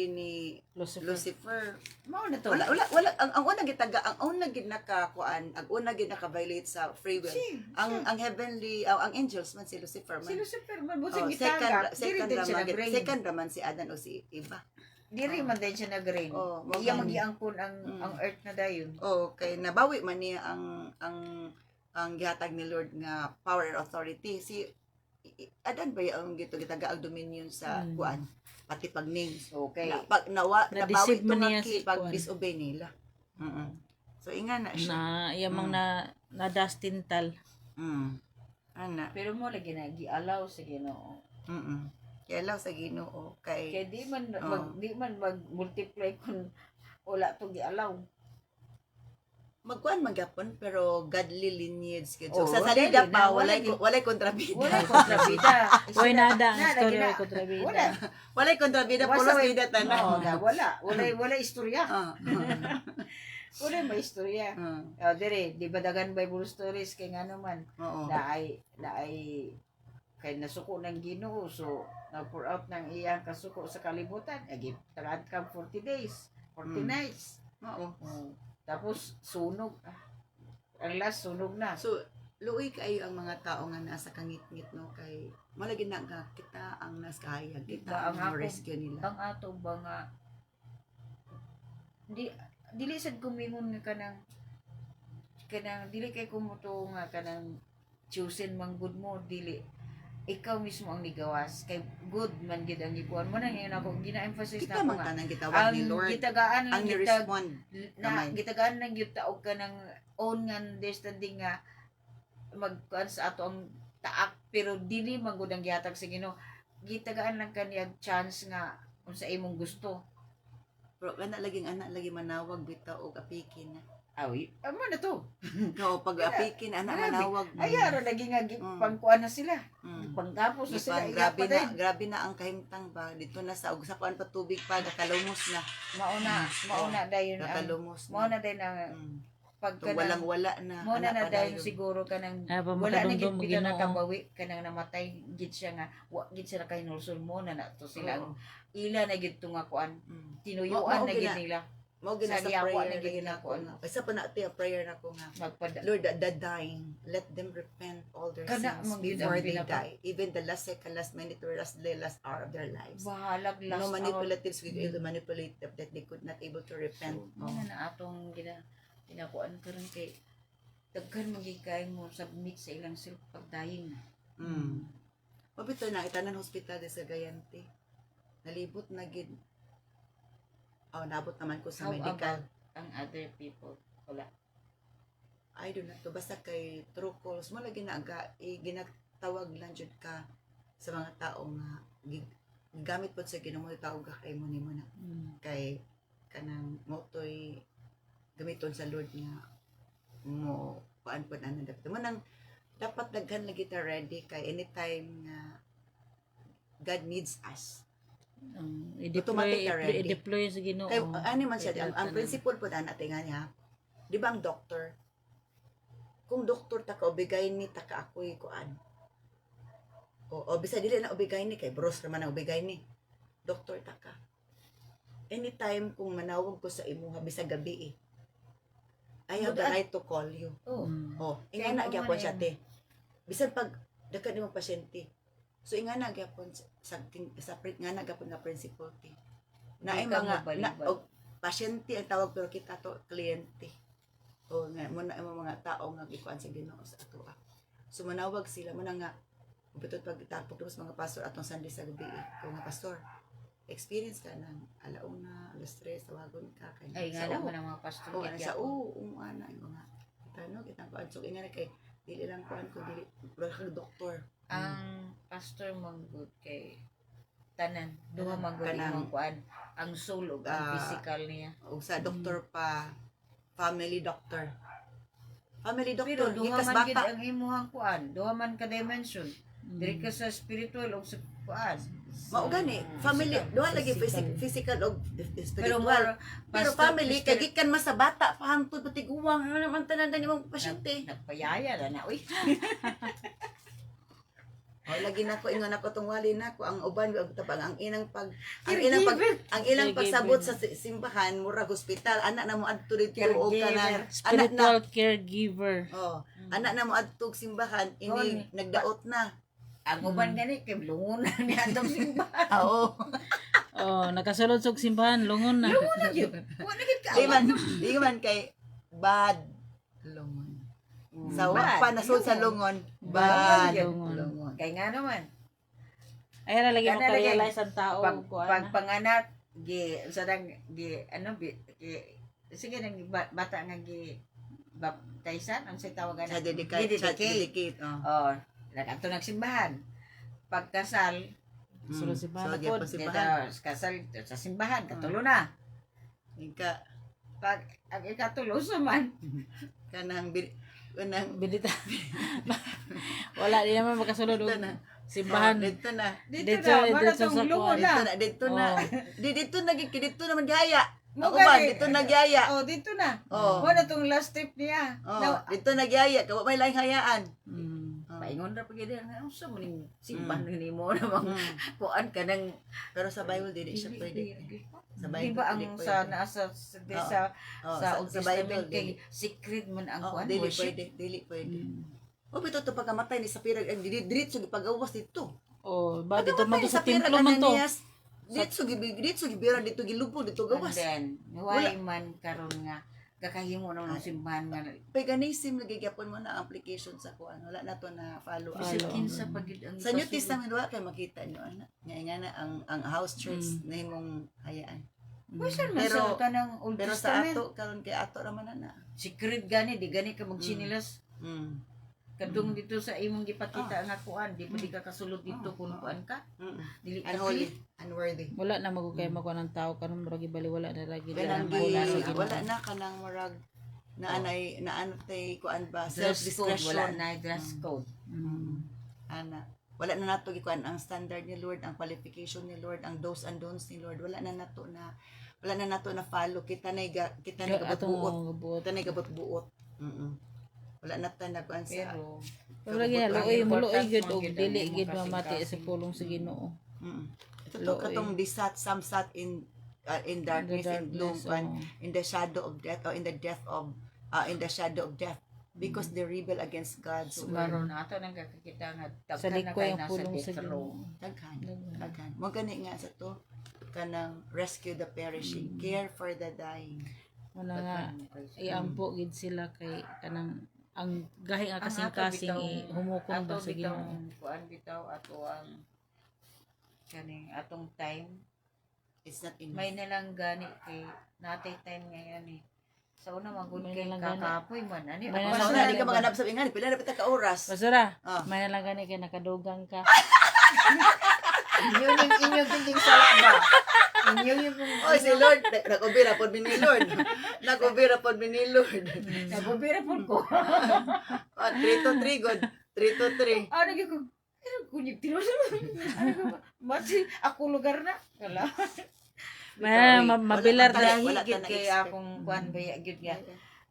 ni Lucifer. mao na to. Wala ang una gitaga ang una gid nakakuan, ang una gid naka-violate sa free will. Si, Ang heavenly ang angels man si Lucifer si man. Lucifer man mo Oh, sa gitaga. Diri din siya nag-reign. second raman si Adan o si Eva. Diri man din siya nag-reign. Oh, Iya magani. magiangkon ang earth na dayon. Oh, kay nabawi man niya ang gihatag ni Lord nga power and authority. Si Adan ba ang gitaga ang dominion sa kuan pati pagning. Okay. Nabawi Na-deceive ito man nga niya si pag kuan. disobey nila. So inga na siya. Na, yamang na dastintal. Ana. Pero mo lagi na gi-allow sa Ginoo. Kaya lang sa Ginoo kay Kaya di man mag-multiply kung wala to gi-allow. magkuan magyapon pero godly lineage gid. Oo, So sa salida dali pa na, walay wala walay kontrabida. Wala kontrabida. Uy, nada ang Nada, story gina- ko kontrabida. Wala. Walay kontrabida Wasa pulos way- bida tanan. Oo, na, wala istorya. Ah. Wala may istorya. Ah. Dire, di ba dagan Bible stories kay nga naman Oo. naay kay nasuko ng Ginoo, so na-pour out ng iyang kasuko sa kalibutan, agi tagad ka 40 days, 40 nights. Oo. Tapos sunog. Ang last sunog na. So, luoy kayo ang mga tao nga nasa kangit-ngit, no? Kay, malagi na nga kita ang naskahayag, kita Ba, ang ang ako- rescue nila. Ang ato ba nga dili sad kumingon nga kanang dili kay kumuto nga kanang chosen man good mo, dili ikaw mismo ang nigawas kay good man gid ang ikuan mo nang yun ako gina-emphasize Kita na man ako nga tanang gitawag ang ni Lord, gitagaan lang ang gitag ni-respond. na Kamay. gitagaan lang gyud taog ka ng own nga understanding nga magkuan sa ato ang taak pero dili man gud ang gihatag sa Ginoo, gitagaan lang kaniyang chance nga unsa imong gusto. Pero anak lagi manawag bitaw og apikin na. Awi, amo na to. Oo, pag apikin anak Grabe. manawag. Ayara lagi nga Mm. pangkuan na sila. Mm. Pangtapos na sila. Grabe Grabe na, grabe na ang kahimtang ba dito na sa ug sa kuan pa tubig pa nakalumos na. Mauna dayon ang Nakalumos mauna na. dayon ang Mm. pagka Tung walang wala na. mauna na anak dayon padayon. siguro kanang Ah, pa wala na gid makadumdum bitaw Ginoo. nakabawi kanang namatay gid siya nga wa gid sila kay nulsol mo na to sila Oo. ila na gid tunga kuan Mm. tinuyuan Mao na gid gina- nila Mao gina Sa sa liyawa prayer na gid na na ako kuan. nga. Isa pa na ito yung prayer na ko nga. magpada Lord, the dying, let them repent all their Kana sins mang gid before ang they pinaka- die. Even the last second, last minute, or last hour of their lives. bahalag last No hour manipulatives will able to manipulate them that they could not able to repent. Ano na atong ginakuan karon kay daghan magikay mo submit sa ilang self pagdayin. Mm. Mabito na itanan hospital de sa Gayante. Nalibot na gid. Oh, nabot naman ko sa How medical. about ang other people? Wala. I do not to basta kay true calls mo lagi na aga ginatawag lang jud ka sa mga tao nga gamit pod sa Ginoo mo tawag ka kay mo nimo na kay kanang motoy gamiton sa Lord nga mo kuan pod ana dapat daghan lagi ta ready kay anytime nga God needs us. Automatic ka ready. I-deploy sa Ginoo. Kay ani man siya ang Tanan. principle pod ana tinga niya. Di ba ang doktor? Kung doktor ta ka obigay ni ta ka ako'y kuan. O bisa dili na obigay ni kay bros naman ang obigay ni. Doktor ta ka. Anytime kung manawag ko sa imuha bisa gabi I have the right to call you. Oh. Oh, Kaya ingana mo gyapon man siya yan. te. Bisan pag dakat imong pasyente. So ingana gyapon sa ingana gyapon nga principle te. Na ay Di ka mga mabalibad. og pasyente ang tawag pero kita to kliyente. O nga mo na imong mga tao nga gikuan sa Ginoo sa ato. So manawag sila mo na nga bitud pag tapos mga pastor atong Sunday sa gabi. Kung nga pastor experience ka ng alauna, alas 3, tawagon ka kay Ay nga naman ang mga pastor. oh, ano kaya sa ako. ana yung mga tanong kitang kuan so ingana kay dili lang kuan ko dili pero kang doktor. Ang pastor manggod kay tanan duha manggod Kanang- imong kuan ang soul ug ang Ah, physical niya. O sa doktor pa family doctor. Family Pero doctor duha gikas man gid bata. ang imuhang kuan, duha man ka dimension. Diri ka sa spiritual ug sa kuan. Mao gani family duha lagi physical og Pero spiritual. more Pero family kay gikan mas sa bata pa hangtod patiguwang ano naman tanan imong pasyente. nagpayaya ra na uy. O lagi na ko ingon ako tong wali na ko ang uban og tapang ang ilang Caregiver. pagsabot sa simbahan murag hospital anak na mo adto dito og kanang anak na Spiritual caregiver. oh anak na mo adto og simbahan Oh, ini nagdaot na. Ang uban gani kay lungon na ni atong simbahan. Oo. Oh, nakasulod sa simbahan, lungon na. Lungon na gyud. Wa na gid ka. Di man kay bad lungon. Sa Bad, wa pa nasud sa lungon. lungon. Bad. Lungon. Lungon. Kay nga naman Ay ra lagi Kana lagi- makarealize ang tao kuan. pag panganak gi sarang gi ano sige nang bata nga gi baptisan ang say tawagan Sa dedicate. Oh. oh nakato nagsimbahan pagkasal Sulod simbahan So, na di pod. pa simbahan. dito kasal sa simbahan katulo na Ika pag ang ikatulo man kanang kanang Bidita. Wala di naman makasulod og Dito na. simbahan. Dito na. dito Dito- na wala dito tong sa lungon kuwan. na Dito na. Oh. Dito na dito naman gaya. Mo Ako ba gani. dito nagyaya. oh dito na Oh. wala tong last step niya Oh, Now, dito nagyaya. Kawa may laing hayaan. Mm. Oh. Paingon ra pagid nga unsa man ning simban nimo namang kuan ka nang Pero sa Bible dili siya pwede. Sa Di Bible ba dili ang pwede. sa nasa sa Old sa Testament Bible kay secret man ang kuan dili worship. pwede, dili pwede. O bito to pagkamatay ni Sapira ang diretso gipagawas dito. Oh, ba dito man to sa Sapira templo man to. Diretso gibira dito gilubog dito And gawas. then why man karon nga kakahimo naman ng simbahan nga Paganism lagi gyapon mo na application sa kuan. Wala na to na follow up. bisag kinsa pagid ang Sa New Testament wala kay makita nyo ana. Nga na ang house church na himong hayaan. Bisan man Pero- sa tanang Old Pero sa Testament ato karon kay ato ra man na. secret gani di gani ka magsinilas Mm. kadung dito sa imong gipakita nga kuan di mo di ka kasulod dito kung kuan ka dili ka Unholy, free. unworthy. Wala na magukay makuha ng tao karon murag ibali wala na lagi Kanang wala sa Ginoo. wala na kanang murag na anay tay kuan ba Dress code wala self discretion. na dress code. Ana. Wala na nato gikuan ang standard ni Lord, ang qualification ni Lord, ang do's and don'ts ni Lord. Wala na nato na follow kita na kita na gabot-buot. gabuot. Kita na gabot-buot. Wala na ta nagkuan sa Pero lagi na Ang luoy mo luoy important gid mo og gid ang dili imong gid mamati sa kasing-kasing. pulong sa Ginoo. Ito to katong disat some sat in darkness and gloom Darkness, and in the shadow of death or in the shadow of death because they rebel against God's word. Maron ato nang kakita nga Sa tagkan na likoy kay ang nasa pulong sa death row. Ginoo. Daghan. Mo gani nga sa to kanang rescue the perishing, care for the dying. Muna nga iampo gid sila kay kanang ang gahi nga kasing-kasing humukon ba sa Ginoo. Kuan bitaw ato ang kaning atong time It's not enough. may nalang gani kay natay time ngayon eh. Sa una magud May kay nalang gani. kakapoy man ani May ako Sa nalang una sa di ka maganap sa ingani, pila na pita ka oras. Basura, Ah. may nalang gani kay nakadugang ka. inyo ning salaba. Inyo yung Oh, si Lord, nakubira pod ni Lord. Nakubira pod ni Lord. nagubira po ko. 3 to 3 god. 3 to 3. Ah, lagi ko. Pero kunyag tiro sa Mati ako lugar na. Wala. May mabilar Wala- na. wala Dahil gid ta kay na-expect. akong kuan baya gid nga.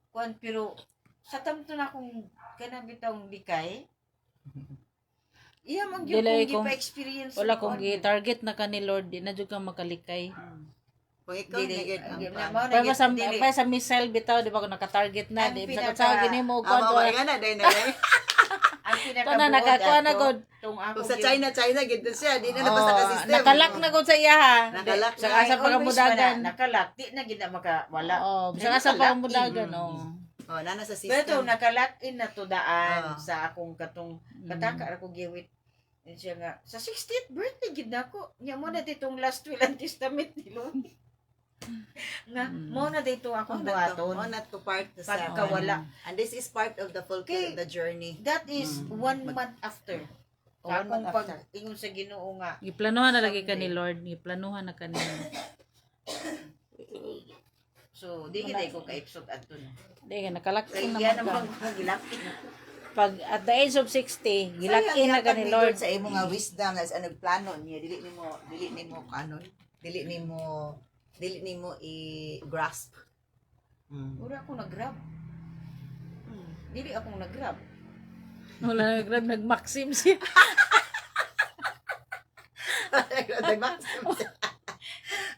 Kuan pero sa tamto na akong kana bitong likay. Iya man gyud Dili kung kung- gipa-experience. Wala kong gi-target na ka ni Lord, di na jud ka makalikay. Kung ikaw nagid ang Pero sa missile bitaw, di ba kung naka-target na, Ang di pinaka- sa kagin mo ko Amo nga na dai na dai. ang Ito pinakabuod na nakakuha na ato, gud. tong ako Kung sa gyud- China gid siya, di na nabasa ka system. Nakalak na gud sa iya ha. Nakalak Sa na. asa Ay, pagamudagan. always nakalak di na gid na makawala. Oo, sa asa Nakalak pagamudagan, in. oh. Oh, nana sa Pero to system. nakalak in na to daan Ah. sa akong katong pataka ako giwit. Yan siya nga sa 60th birthday gid nako. Nya mo na ditong last will and testament ni Lord. Nga mo na dito akong buhaton. Not to part sa Pagkawala. And this is part of the fulfill of the journey. That is 1 month after. Oh, Sa 1 akong month pag after. ingon sa Ginoo nga Giplanuhan na lagi ka ni Lord, giplanuhan na kanina. so di gid ko kaipsot adto na. Di ka nakalaki Kaya naman naman ka. gilapit na. Pag at the age of 60, gilaki na ka ni Lord. sa imo nga wisdom as ano plano niya dili nimo kanon dili nimo i-grasp. Ura ako nag-grab. Dili akong nag-grab. Wala na grab, nag-maxim siya.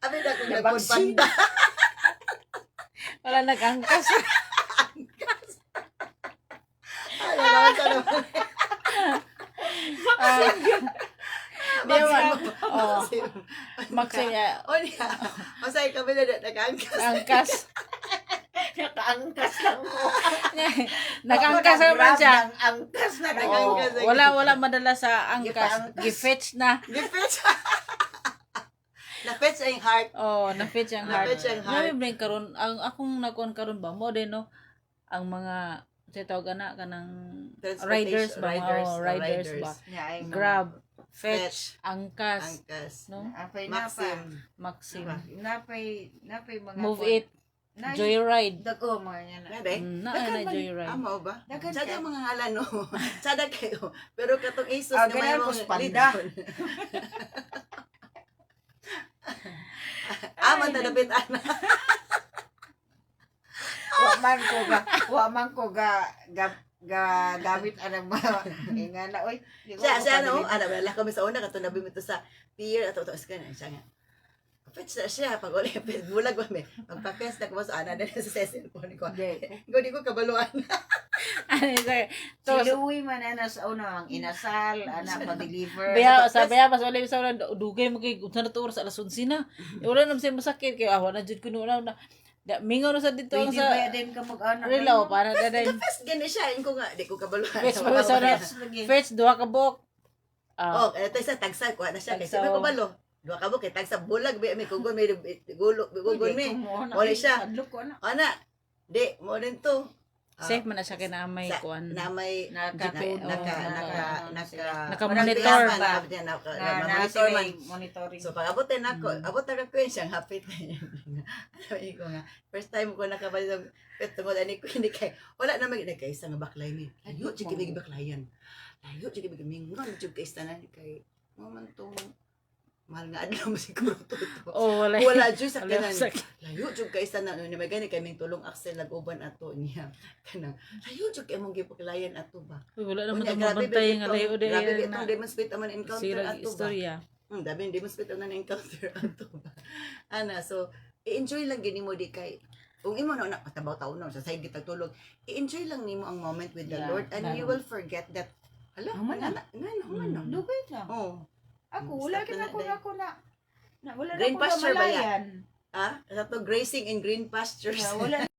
Abi na ko Nabaksin. nagpanda. Wala nag-angkas. Ay, naman sa naman. Di ba? Oh, maxim niya. O niya. Masay kami na nag-angkas. Angkas. Nakaangkas lang ko. Nag-angkas naman siya. Angkas na Oh, Nag-angkas. wala madala sa angkas. Gipa-angkas. Gifetch na. Gipetch. Na-fetch ang heart. Oh, na-fetch ang heart. Na-fetch ang heart. Ngayon karon, ang akong nakuan karon ba mo din no, ang mga sa tawag na kanang riders ba? Riders ba? Grab, fetch, angkas, Angkas. no? Apay Maxim. Maxim. Napay mga Move it, joyride. Dago mga yan. Nabe? Na joyride. Amo ba? Dagan Sada ka. mga ngalan no. Sada kayo. Pero katong Asus Ah, na ganyan may ko mga panda. lead. Ama ta dapit ana. Wa man ko ga gamit anang mga ingana oy. Di ko Siya, no? padili- Wala kami sa una, katunabi mo ito sa pier, at ito, siya nga. Kapits na siya, pag uli, bulag kami. Pagpapes na ko sa ana, din sa cellphone ko. Di ko kabaluan. Ano yun, sir? Si So, Louie man ana sa una ang inasal, anak pa-deliver. Baya, sa baya mas wala sa wala dugay mo kay unsa na to oras alas 11 na. Wala naman siya masakit kay awa na jud kuno na. Mingaw na sa dito ang Pwede sa ba din ka mag-anak? Relaw para na din. Kapes, gani siya, ko nga, di ko kabaluan. First pa sa first duha ka buok. Oh, ito isa, tagsa, kuha na siya. Kasi Tagsa, may oh. kabalo. Dua ka kay tagsa, bulag, may kugon, may gugon, may. Wala siya. Adlok ko na. Ana, di, mo rin to. Safe man na siya kay na may kuan. Na may Naka-monitor. Naka-monitor ba? Naka-monitor man. Monitoring. So pag abutin ako, abot na ko siyang hapit. Ano ko nga, first time ko nakabalik ng pet tungod ani ko hindi kay wala na mag kay isang baklay mi. Layo jud kay baklayan. Layo jud kay mingon jud kay istanan kay moment tong mahal nga adlaw mo siguro to. Oh, wala. Wala jud sa kanan. Wala. Layo jud kay istanan ni may gani kay ming tulong Axel nag-uban ato niya. Kanang layo jud kay mong gipaklayan ato ba. Wala naman Unya, ta grabe mabantay ba nga layo itong- grabe ba na itong demonstrate naman encounter sira ato ba. istorya. Dami yung demonstrate na encounter ato ba. Ana, so i-enjoy lang gini mo di kay kung imo na katabaw taon na sa side gitag tulog, i-enjoy lang nimo ang moment with the Yeah, Lord and you will forget that hala, Human na. human na. Dugay lang. Oh. Ako, wala Stop ka na na na, ako na. Wala na Green ako pasture ba yan? namalayan. Ah, sa to grazing in green pastures. Wala